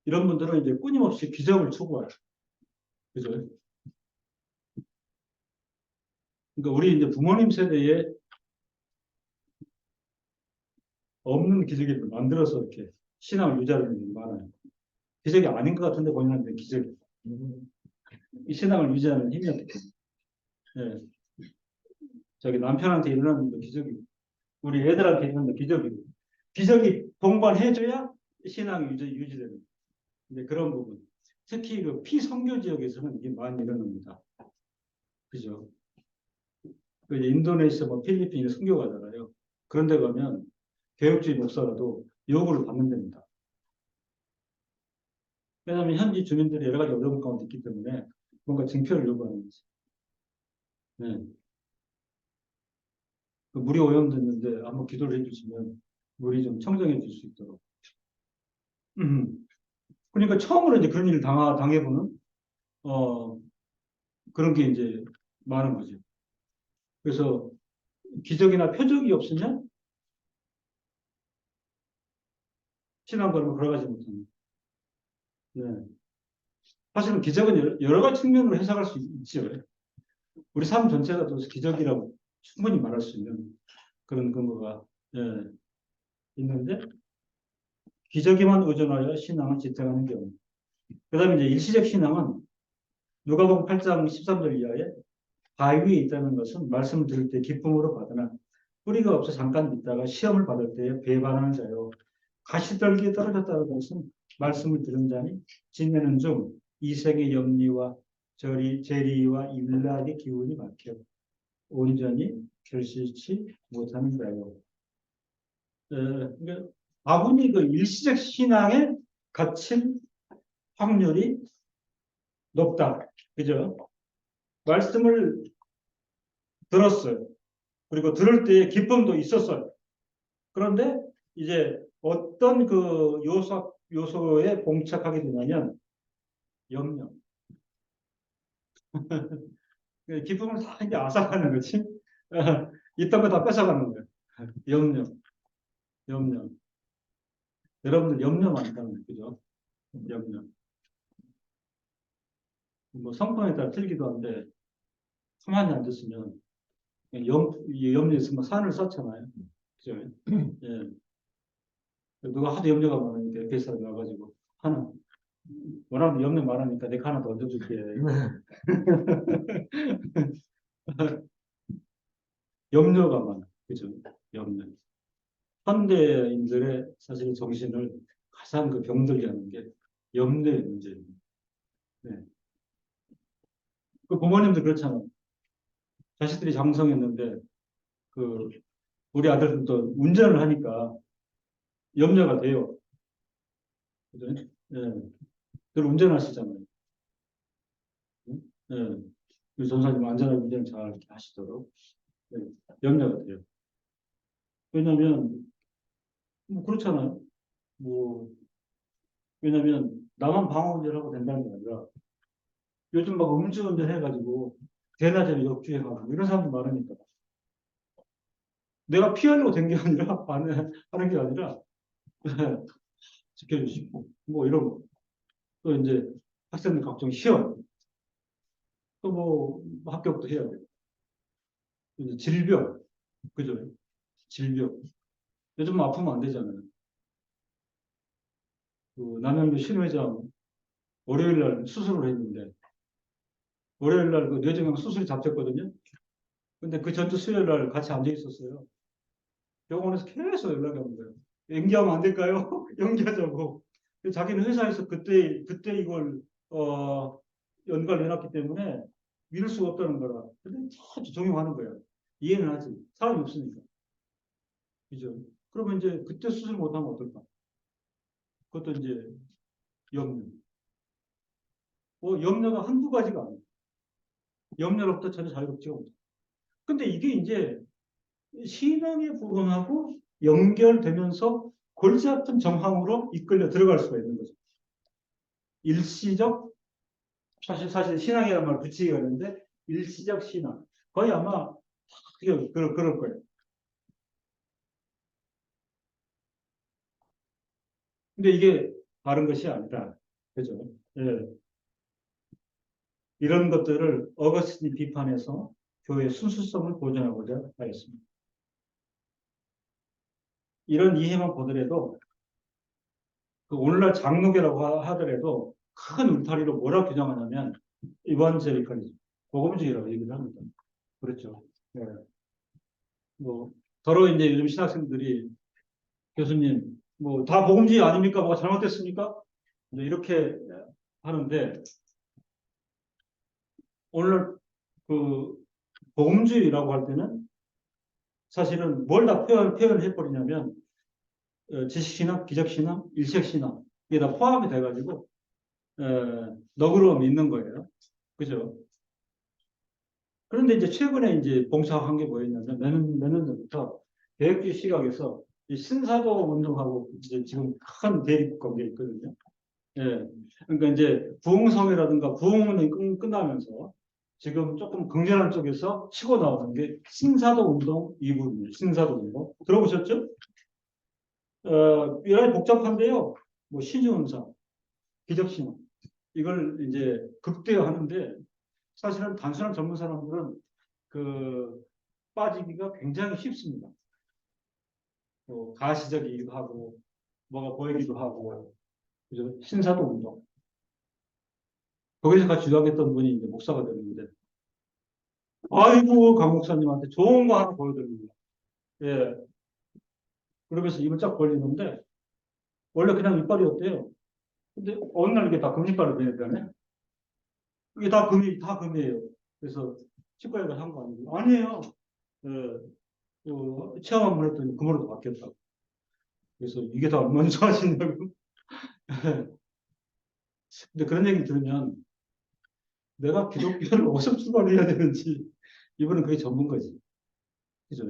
이런 분들은 이제 끊임없이 기적을 추구해요. 그죠? 그러니까 우리 이제 부모님 세대에 없는 기적을 만들어서 이렇게 신앙을 유지하는 게 많아요. 기적이 아닌 것 같은데 본인한테 기적이. 이 신앙을 유지하는 힘이 없기 때문에. 예. 저기 남편한테 일어나는 것도 기적이고, 우리 애들한테 일어나는 것도 기적이고, 기적이 동반해줘야 신앙이 유지되는 이제 그런 부분. 특히 그 피선교 지역에서는 이게 많이 일어납니다. 그죠? 그 인도네시아, 뭐 필리핀에 선교 가잖아요. 그런데 가면 개혁주의 목사라도 요구를 받는 데입니다. 왜냐하면 현지 주민들이 여러 가지 어려움 가운데 있기 때문에 뭔가 증표를 요구하는 거지. 네. 그 물이 오염됐는데 한번 기도를 해주시면 물이 좀 청정해질 수 있도록. 그러니까 처음으로 이제 그런 일을 당해보는 어, 그런 게 이제 많은 거죠. 그래서 기적이나 표적이 없으면 신앙걸음을 걸어가지 못합니다. 네. 사실은 기적은 여러 가지 측면으로 해석할 수 있죠. 우리 삶 전체가 또 기적이라고 충분히 말할 수 있는 그런 근거가 있는데 기적에만 의존하여 신앙을 지탱하는 경우. 그 다음에 이제 일시적 신앙은 누가복음 8장 13절 이하에 바위에 있다는 것은 말씀을 들을 때 기쁨으로 받으나 뿌리가 없어 잠깐 믿다가 시험을 받을 때에 배반하는 자요. 가시떨기에 떨어졌다는 것은 말씀을 들은 자니 지내는 중 이생의 염리와 재리와 일락의 기운이 막혀 온전히 결실치 못하는 자요. 그러니까 아군이 그 일시적 신앙에 갇힌 확률이 높다. 그죠? 말씀을 들었어요. 그리고 들을 때 기쁨도 있었어요. 그런데 이제 어떤 그 요소에 봉착하게 되냐면 염려. 기쁨을 다 이제 앗아가는 거지. 있던 거 다 뺏어가는 거예요. 염려, 염려. 여러분들 염려 많다는 거죠. 염려. 뭐 성품에 따라 틀리기도 한데 가만히 앉았으면 염려 있으면 산을 쌓잖아요. 그죠? 예. 누가 하도 염려가 많으니까 옆에 사람 와가지고 하나 워낙 염려 많으니까 내가 하나 더 얹어줄게. 염려가 많아. 그죠? 염려. 현대인들의 사실 정신을 가장 그 병들게 하는 게 염려의 문제입니다. 네. 그 부모님도 그렇잖아요. 자식들이 장성했는데 그 우리 아들도 운전을 하니까 염려가 돼요. 그죠? 예. 늘 운전하시잖아요. 예. 우리 전사님 안전하게 운전 잘 하시도록 예. 염려가 돼요. 왜냐하면 뭐 그렇잖아요. 뭐 왜냐하면 나만 방어운전하고 된다는 게 아니라 요즘 막 음주운전 해가지고 대낮에 역주행하고 이런 사람도 많으니까 내가 피하려고 된 게 아니라 하는 게 아니라 지켜주시고 뭐 이런 거. 또 이제 학생들 각종 시험 또 뭐 합격도 해야 돼. 이제 질병 그죠? 질병 요즘 아프면 안 되잖아요. 그 남양주 신회장 월요일 날 수술을 했는데 월요일 날그 뇌종양 수술이 잡혔거든요. 근데 그 전주 수요일 날 같이 앉아 있었어요. 병원에서 계속 연락이 오는 거예요. 연기하면 안 될까요? 연기하자고. 자기는 회사에서 그때 이걸 연관을 해놨기 때문에 미룰 수가 없다는 거라. 근데 자주 적용하는 거예요. 이해는 하지. 사람이 없으니까. 그죠? 그러면 이제 그때 수술 못하면 어떨까? 그것도 이제 염려. 염려가 한두 가지가 아니에요. 염려로부터 전혀 자유롭지가 못해요. 근데 이게 이제 신앙의 부분하고 연결되면서 골치 아픈 정황으로 이끌려 들어갈 수가 있는 거죠. 일시적, 사실 신앙이라는 말 붙이기가 어려운데, 일시적 신앙. 거의 아마 그럴 거예요. 근데 이게 다른 것이 아니라, 그죠? 예. 이런 것들을 어거스틴이 비판해서 교회의 순수성을 보존하고자 하였습니다. 이런 이해만 보더라도, 그 오늘날 장로교라고 하더라도 큰 울타리로 뭐라 규정하냐면, 이반제리컬리즘, 복음주의라고 얘기를 합니다. 그렇죠. 예. 뭐, 더러 이제 요즘 신학생들이 교수님, 뭐, 다 복음주의 아닙니까? 뭐가 잘못됐습니까? 이제 이렇게 하는데, 오늘 그 복음주의라고 할 때는 사실은 뭘 다 표현해버리냐면, 지식신앙, 기적신앙, 일색신앙, 이게 다 포함이 돼가지고, 너그러움이 있는 거예요. 그죠? 그런데 이제 최근에 이제 봉사한 게 뭐였냐면, 몇 년 전부터 개혁주의 시각에서 이 신사도 운동하고 이제 지금 큰 대립 관계가 있거든요. 예. 그러니까 이제 부흥성이라든가 부흥운동이 끝나면서 지금 조금 긍정한 쪽에서 치고 나오는 게 신사도 운동 이부입니다. 신사도 운동. 들어보셨죠? 여러 복잡한데요. 뭐 신유운사, 기적신앙. 이걸 이제 극대화하는데 사실은 단순한 전문 사람들은 그 빠지기가 굉장히 쉽습니다. 또 가시적이기도 하고 뭐가 보이기도 하고 그죠? 신사도 운동. 거기서 같이 유학했던 분이 이제 목사가 되는데 아이고 강 목사님한테 좋은 거 하나 보여드립니다. 예. 그러면서 입을 쫙 벌리는데 원래 그냥 이빨이었대요. 근데 어느 날 이게 다 금이빨로 변했다네. 이게 다 금이에요. 그래서 치과에 가서 한 거 아니고 아니에요. 예. 체험 한번 했더니 금으로 바뀌었다고. 그래서 이게 다 얼마나 좋아지냐고. 근데 그런 얘기 들으면 내가 기독교를 어디서 출발해야 되는지 이분은 그게 전문가지. 그죠?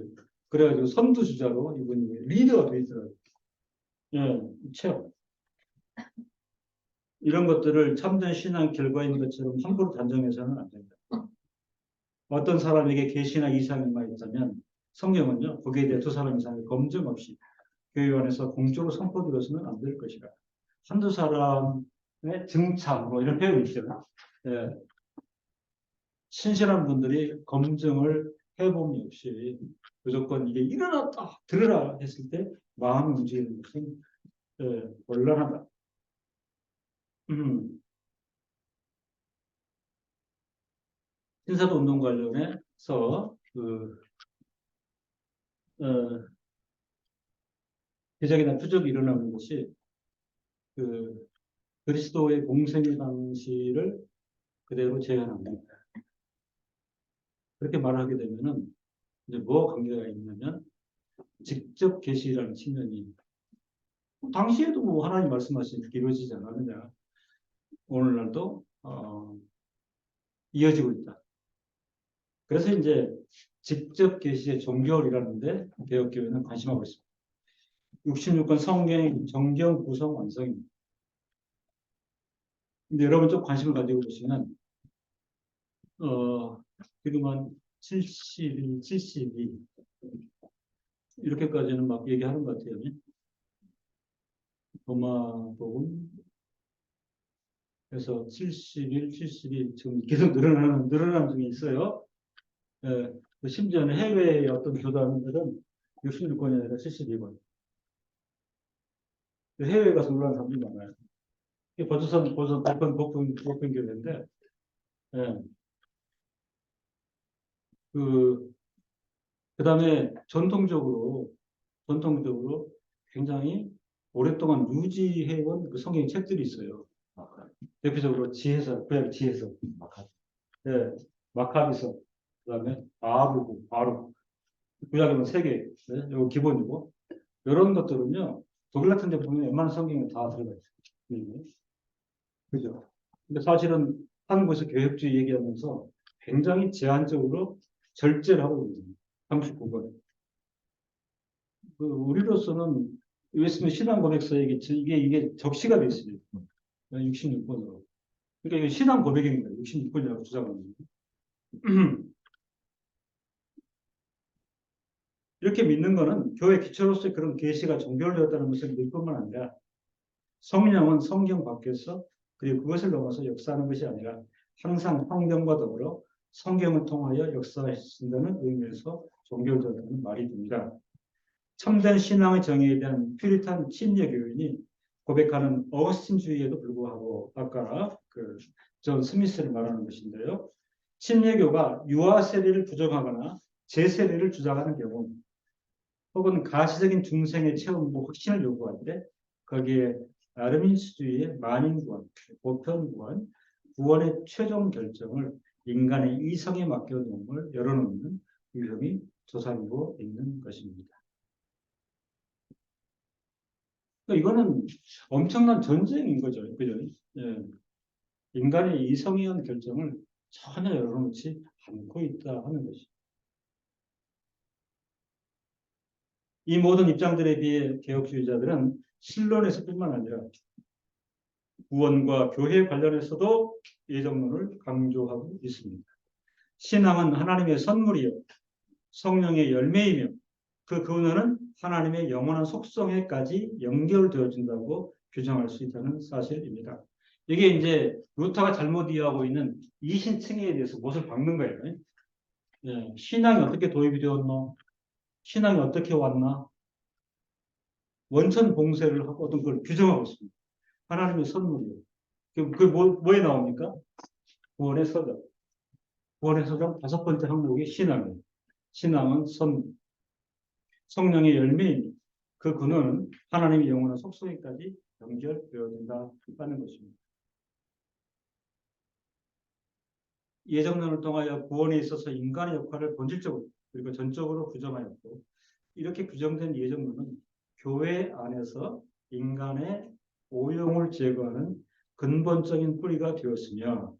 그래가지고 선두주자로 이분이 리더가 돼 있더라고요. 예, 체험. 이런 것들을 참된 신앙 결과인 것처럼 함부로 단정해서는 안 된다. 어떤 사람에게 계시나 이상만 있다면 성경은요, 거기에 대해 두 사람 이상의 검증 없이 교회 안에서 공적으로 선포되어서는 안 될 것이라. 한두 사람의 증참, 뭐 이런 표현이 있잖아요. 예, 신실한 분들이 검증을 해봄이 없이 무조건 이게 일어났다, 들으라 했을 때 마음이 움직이는 것은 곤란하다. 신사도 운동 관련해서 어, 대적이나 표적이 일어나는 것이 그 그리스도의 공생의 방식을 그대로 재현합니다. 그렇게 말하게 되면은 이제 뭐 관계가 있냐면 직접 계시라는 측면이 당시에도 뭐 하나님 말씀하신 그렇게 이루어지지 않았느냐 오늘날도 이어지고 있다. 그래서 이제 직접 계시의 종교이라는데 개혁교회는 관심하고 있습니다. 66권 성경 정경 구성 완성입니다. 근데 여러분 좀 관심을 가지고 보시면 지금 한 71, 72 이렇게까지는 막 얘기하는 것 같아요. 로마복음 그래서 71, 72 지금 계속 늘어나는 중에 있어요. 예, 심지어는 해외의 어떤 교단들은 66권이 아니라 72권. 해외에 가서 놀라는 사람들이 많아요. 이게 버젓한 복분 교회인데, 예, 그 다음에 전통적으로 굉장히 오랫동안 유지해온 그 성경 책들이 있어요. 대표적으로 지혜서, 구약 지혜서, 예, 마카비서, 그다음에 바룩, 구약에는 세 개, 네, 이거 기본이고 이런 것들은요 독일 같은 데 보면 웬만한 성경에 다 들어가 있어요. 그죠? 근데 사실은 한국에서 개혁주의 얘기하면서 굉장히 제한적으로 절제를 하고 있는 39권. 그 우리로서는 웨스트민스터 신앙 고백서에 이게 적시가 돼 있어요. 66권으로. 그러니까 이게 신앙 고백인 거예요. 66권이라고 주장하는 거예요. 이렇게 믿는 거는 교회 기초로서의 그런 계시가 종결되었다는 것을 믿을 뿐만 아니라 성령은 성경 밖에서 그리고 그것을 넘어서 역사하는 것이 아니라 항상 성경과 더불어 성경을 통하여 역사하신다는 의미에서 종결되었다는 말이 됩니다. 참된 신앙의 정의에 대한 퓨리탄 침례 교인이 고백하는 어거스틴주의에도 불구하고 아까 존 스미스를 말하는 것인데요. 침례교가 유아 세례를 부정하거나 재세례를 주장하는 경우 혹은 가시적인 중생의 체험과 확신을 요구할 때 거기에 아르민스주의의 만인구원, 보편구원, 구원의 최종 결정을 인간의 이성에 맡겨놓은 걸 열어놓는 유형이 조사되고 있는 것입니다. 그러니까 이거는 엄청난 전쟁인 거죠. 그죠? 예. 인간의 이성에 의한 결정을 전혀 열어놓지 않고 있다 하는 것이죠. 이 모든 입장들에 비해 개혁주의자들은 신론에서뿐만 아니라 구원과 교회 관련해서도 예정론을 강조하고 있습니다. 신앙은 하나님의 선물이요 성령의 열매이며 그 근원은 하나님의 영원한 속성에까지 연결되어진다고 규정할 수 있다는 사실입니다. 이게 이제 루터가 잘못 이해하고 있는 이신층에 대해서 못을 박는 거예요. 예, 신앙이 어떻게 도입이 되었노? 신앙이 어떻게 왔나? 원천 봉쇄를 하고 어떤 걸 규정하고 있습니다. 하나님의 선물이요. 뭐에 나옵니까? 구원의 서적. 구원의 서적 5번째 항목이 신앙이에요. 신앙은 성령의 열매입니다. 그 근원은 하나님의 영원한 속성에까지 연결되어진다는 것입니다. 예정론을 통하여 구원에 있어서 인간의 역할을 본질적으로 그리고 전적으로 규정하였고 이렇게 규정된 예정론은 교회 안에서 인간의 오용을 제거하는 근본적인 뿌리가 되었으며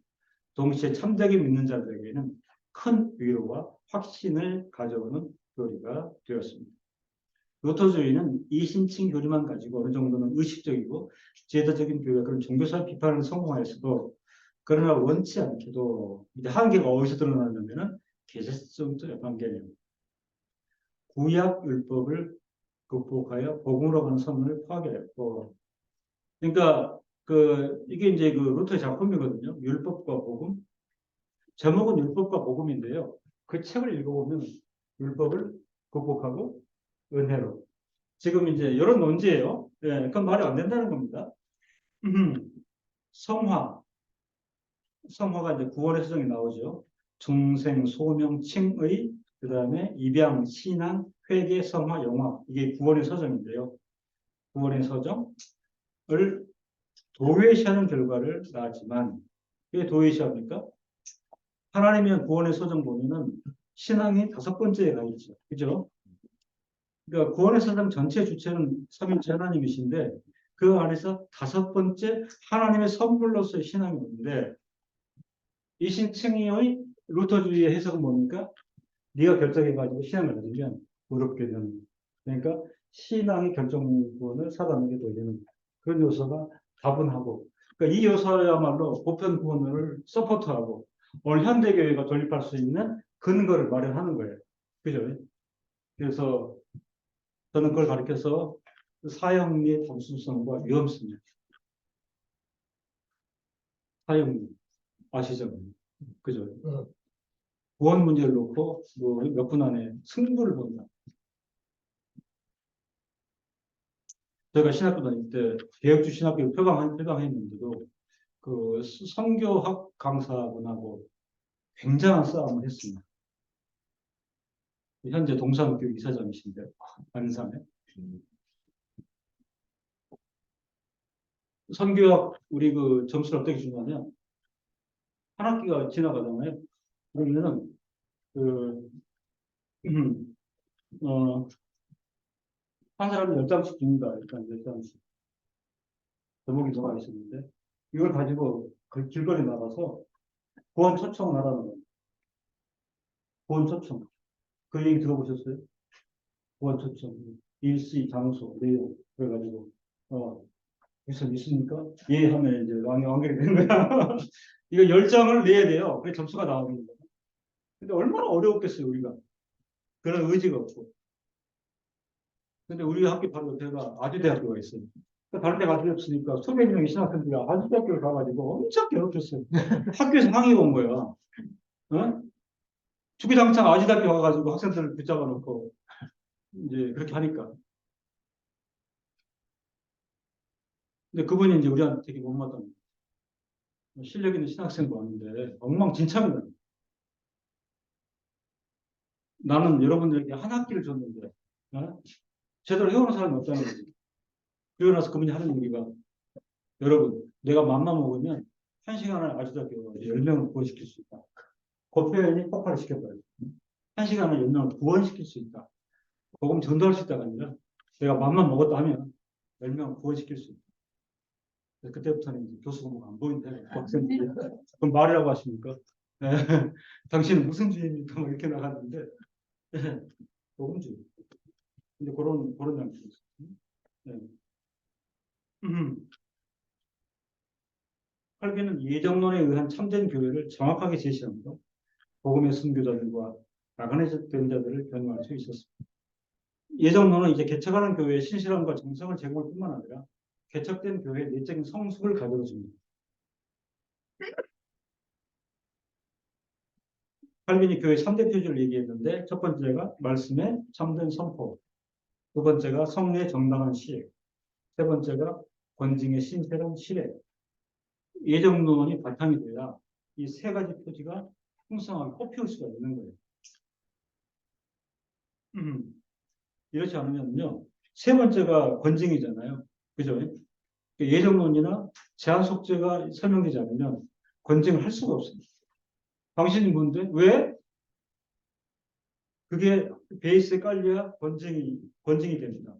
동시에 참되게 믿는 자들에게는 큰 위로와 확신을 가져오는 교리가 되었습니다. 루터주의는 이신층 교리만 가지고 어느 정도는 의식적이고 제도적인 교회가 그런 종교사회 비판을 성공하였어도 그러나 원치 않게도 이제 한계가 어디서 드러나냐면은 계시성적 관계입니다. 구약 율법을 극복하여 복음으로 가는 선언을 파괴했고, 그러니까 이게 이제 루터의 작품이거든요. 율법과 복음. 제목은 율법과 복음인데요. 그 책을 읽어보면 율법을 극복하고 은혜로. 지금 이제 이런 논지예요. 예, 그건 말이 안 된다는 겁니다. 성화. 성화가 이제 구원의 서정이 나오죠. 중생, 소명, 칭의, 그 다음에 입양, 신앙, 회개, 성화, 영화. 이게 구원의 서정인데요. 구원의 서정을 도외시하는 결과를 낳았지만, 왜 도외시합니까? 하나님의 구원의 서정 보면은 신앙이 5번째에 가 있죠. 그죠? 그러니까 구원의 서정 전체 주체는 삼위일체 하나님이신데, 그 안에서 5번째 하나님의 선물로서의 신앙이 있는데, 이 신층의 루터주의의 해석은 뭡니까? 네가 결정해가지고 신앙을 가지면 어렵게 되는 거예요. 그러니까 신앙의 결정권을 사단에게 돌리는 그런 요소가 다분하고 그러니까 이 요소야말로 보편 구원을 서포트하고 오늘 현대교회가 돌입할 수 있는 근거를 마련하는 거예요. 그죠? 그래서 저는 그걸 가르쳐서 사형리의 단순성과 위험성이에요. 사형리 아시죠? 그죠? 구원 문제를 놓고 몇 분 안에 승부를 본다. 제가 신학교 다닐 때 개혁주 신학교 표방했는데도 그 선교학 강사분하고 굉장한 싸움을 했습니다. 현재 동산학교 이사장이신데 안산에 선교학 우리 점수를 어떻게 주냐면 한 학기가 지나가잖아요. 그러면은 그 어, 한 사람이 10장씩 줍니다. 일단 10장씩. 제목이 들어가 있었는데, 이걸 가지고 그 길거리 나가서 구원 초청을 하라는 거예요. 구원 초청. 그 얘기 들어보셨어요? 구원 초청. 일시, 장소, 내용. 그래가지고, 무슨 있습니까? 예 하면 이제 완결이 되는 거야. 이거 10장을 내야 돼요. 그래 점수가 나오는 거예요. 근데 얼마나 어려웠겠어요, 우리가. 그런 의지가 없고. 근데 우리 학교 바로 옆에가 아주대학교가 있어요. 다른 데 가수 없으니까 수백 명의 신학생들이 아주대학교를 가가지고 엄청 괴롭혔어요. 학교에서 항의가 온 거야. 어? 주구장창 아주대학교 가가지고 학생들을 붙잡아 놓고 이제 그렇게 하니까. 근데 그분이 이제 우리한테 되게 못마땅해. 실력 있는 신학생도 아닌데 엉망진창이다. 나는 여러분들에게 한 학기를 줬는데 제대로 해오는 사람이 없다는 거지. 그러고 나서 그분이 하는 얘기가 여러분 내가 맘만 먹으면 1시간을 아주대학교 10명을 구원시킬 수 있다. 그 표현이 폭발을 시켜버려요. 1시간을 10명을 구원시킬 수 있다. 복음 전도할 수 있다가 아니라 내가 맘만 먹었다 하면 10명을 구원시킬 수 있다. 그때부터는 이제 교수 공부가 안 보인대. 학생들이 그럼 말이라고 하십니까? 당신은 무슨 주의입니까? 뭐 이렇게 나갔는데 복음주의. 근데 그런 양식이 있어요. 네. 칼빈은 예정론에 의한 참된 교회를 정확하게 제시하면서 복음의 순교자들과 나그네된 자들을 변호할 수 있었습니다. 예정론은 이제 개척하는 교회의 신실함과 정성을 제공할 뿐만 아니라 개척된 교회의 내적인 성숙을 가져다 줍니다. 칼빈이 교회 3대 표준을 얘기했는데 첫 번째가 말씀의 참된 선포, 두 번째가 성례의 정당한 시행, 세 번째가 권징의 신실한 실행. 예정론이 바탕이 돼야 이 세 가지 표지가 풍성하게 꽃피울 수가 있는 거예요. 이렇지 않으면요. 세 번째가 권징이잖아요. 그죠? 예정론이나 제한 속죄가 설명되지 않으면 권징을 할 수가 없습니다. 당신이 뭔데? 왜? 그게 베이스에 깔려야 권징이 됩니다.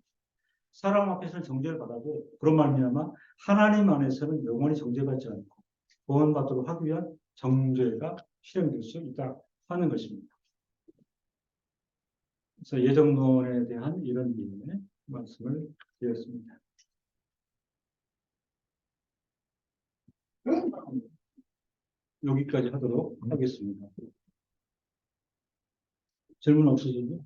사람 앞에서는 정죄를 받아도 그런 말미암아 하나님 안에서는 영원히 정죄받지 않고 구원받도록 하기 위한 정죄가 실행될 수 있다 하는 것입니다. 그래서 예정론에 대한 이런 의미의 말씀을 드렸습니다. 여기까지 하도록 하겠습니다. 질문 없으시죠?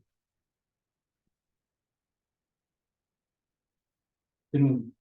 질문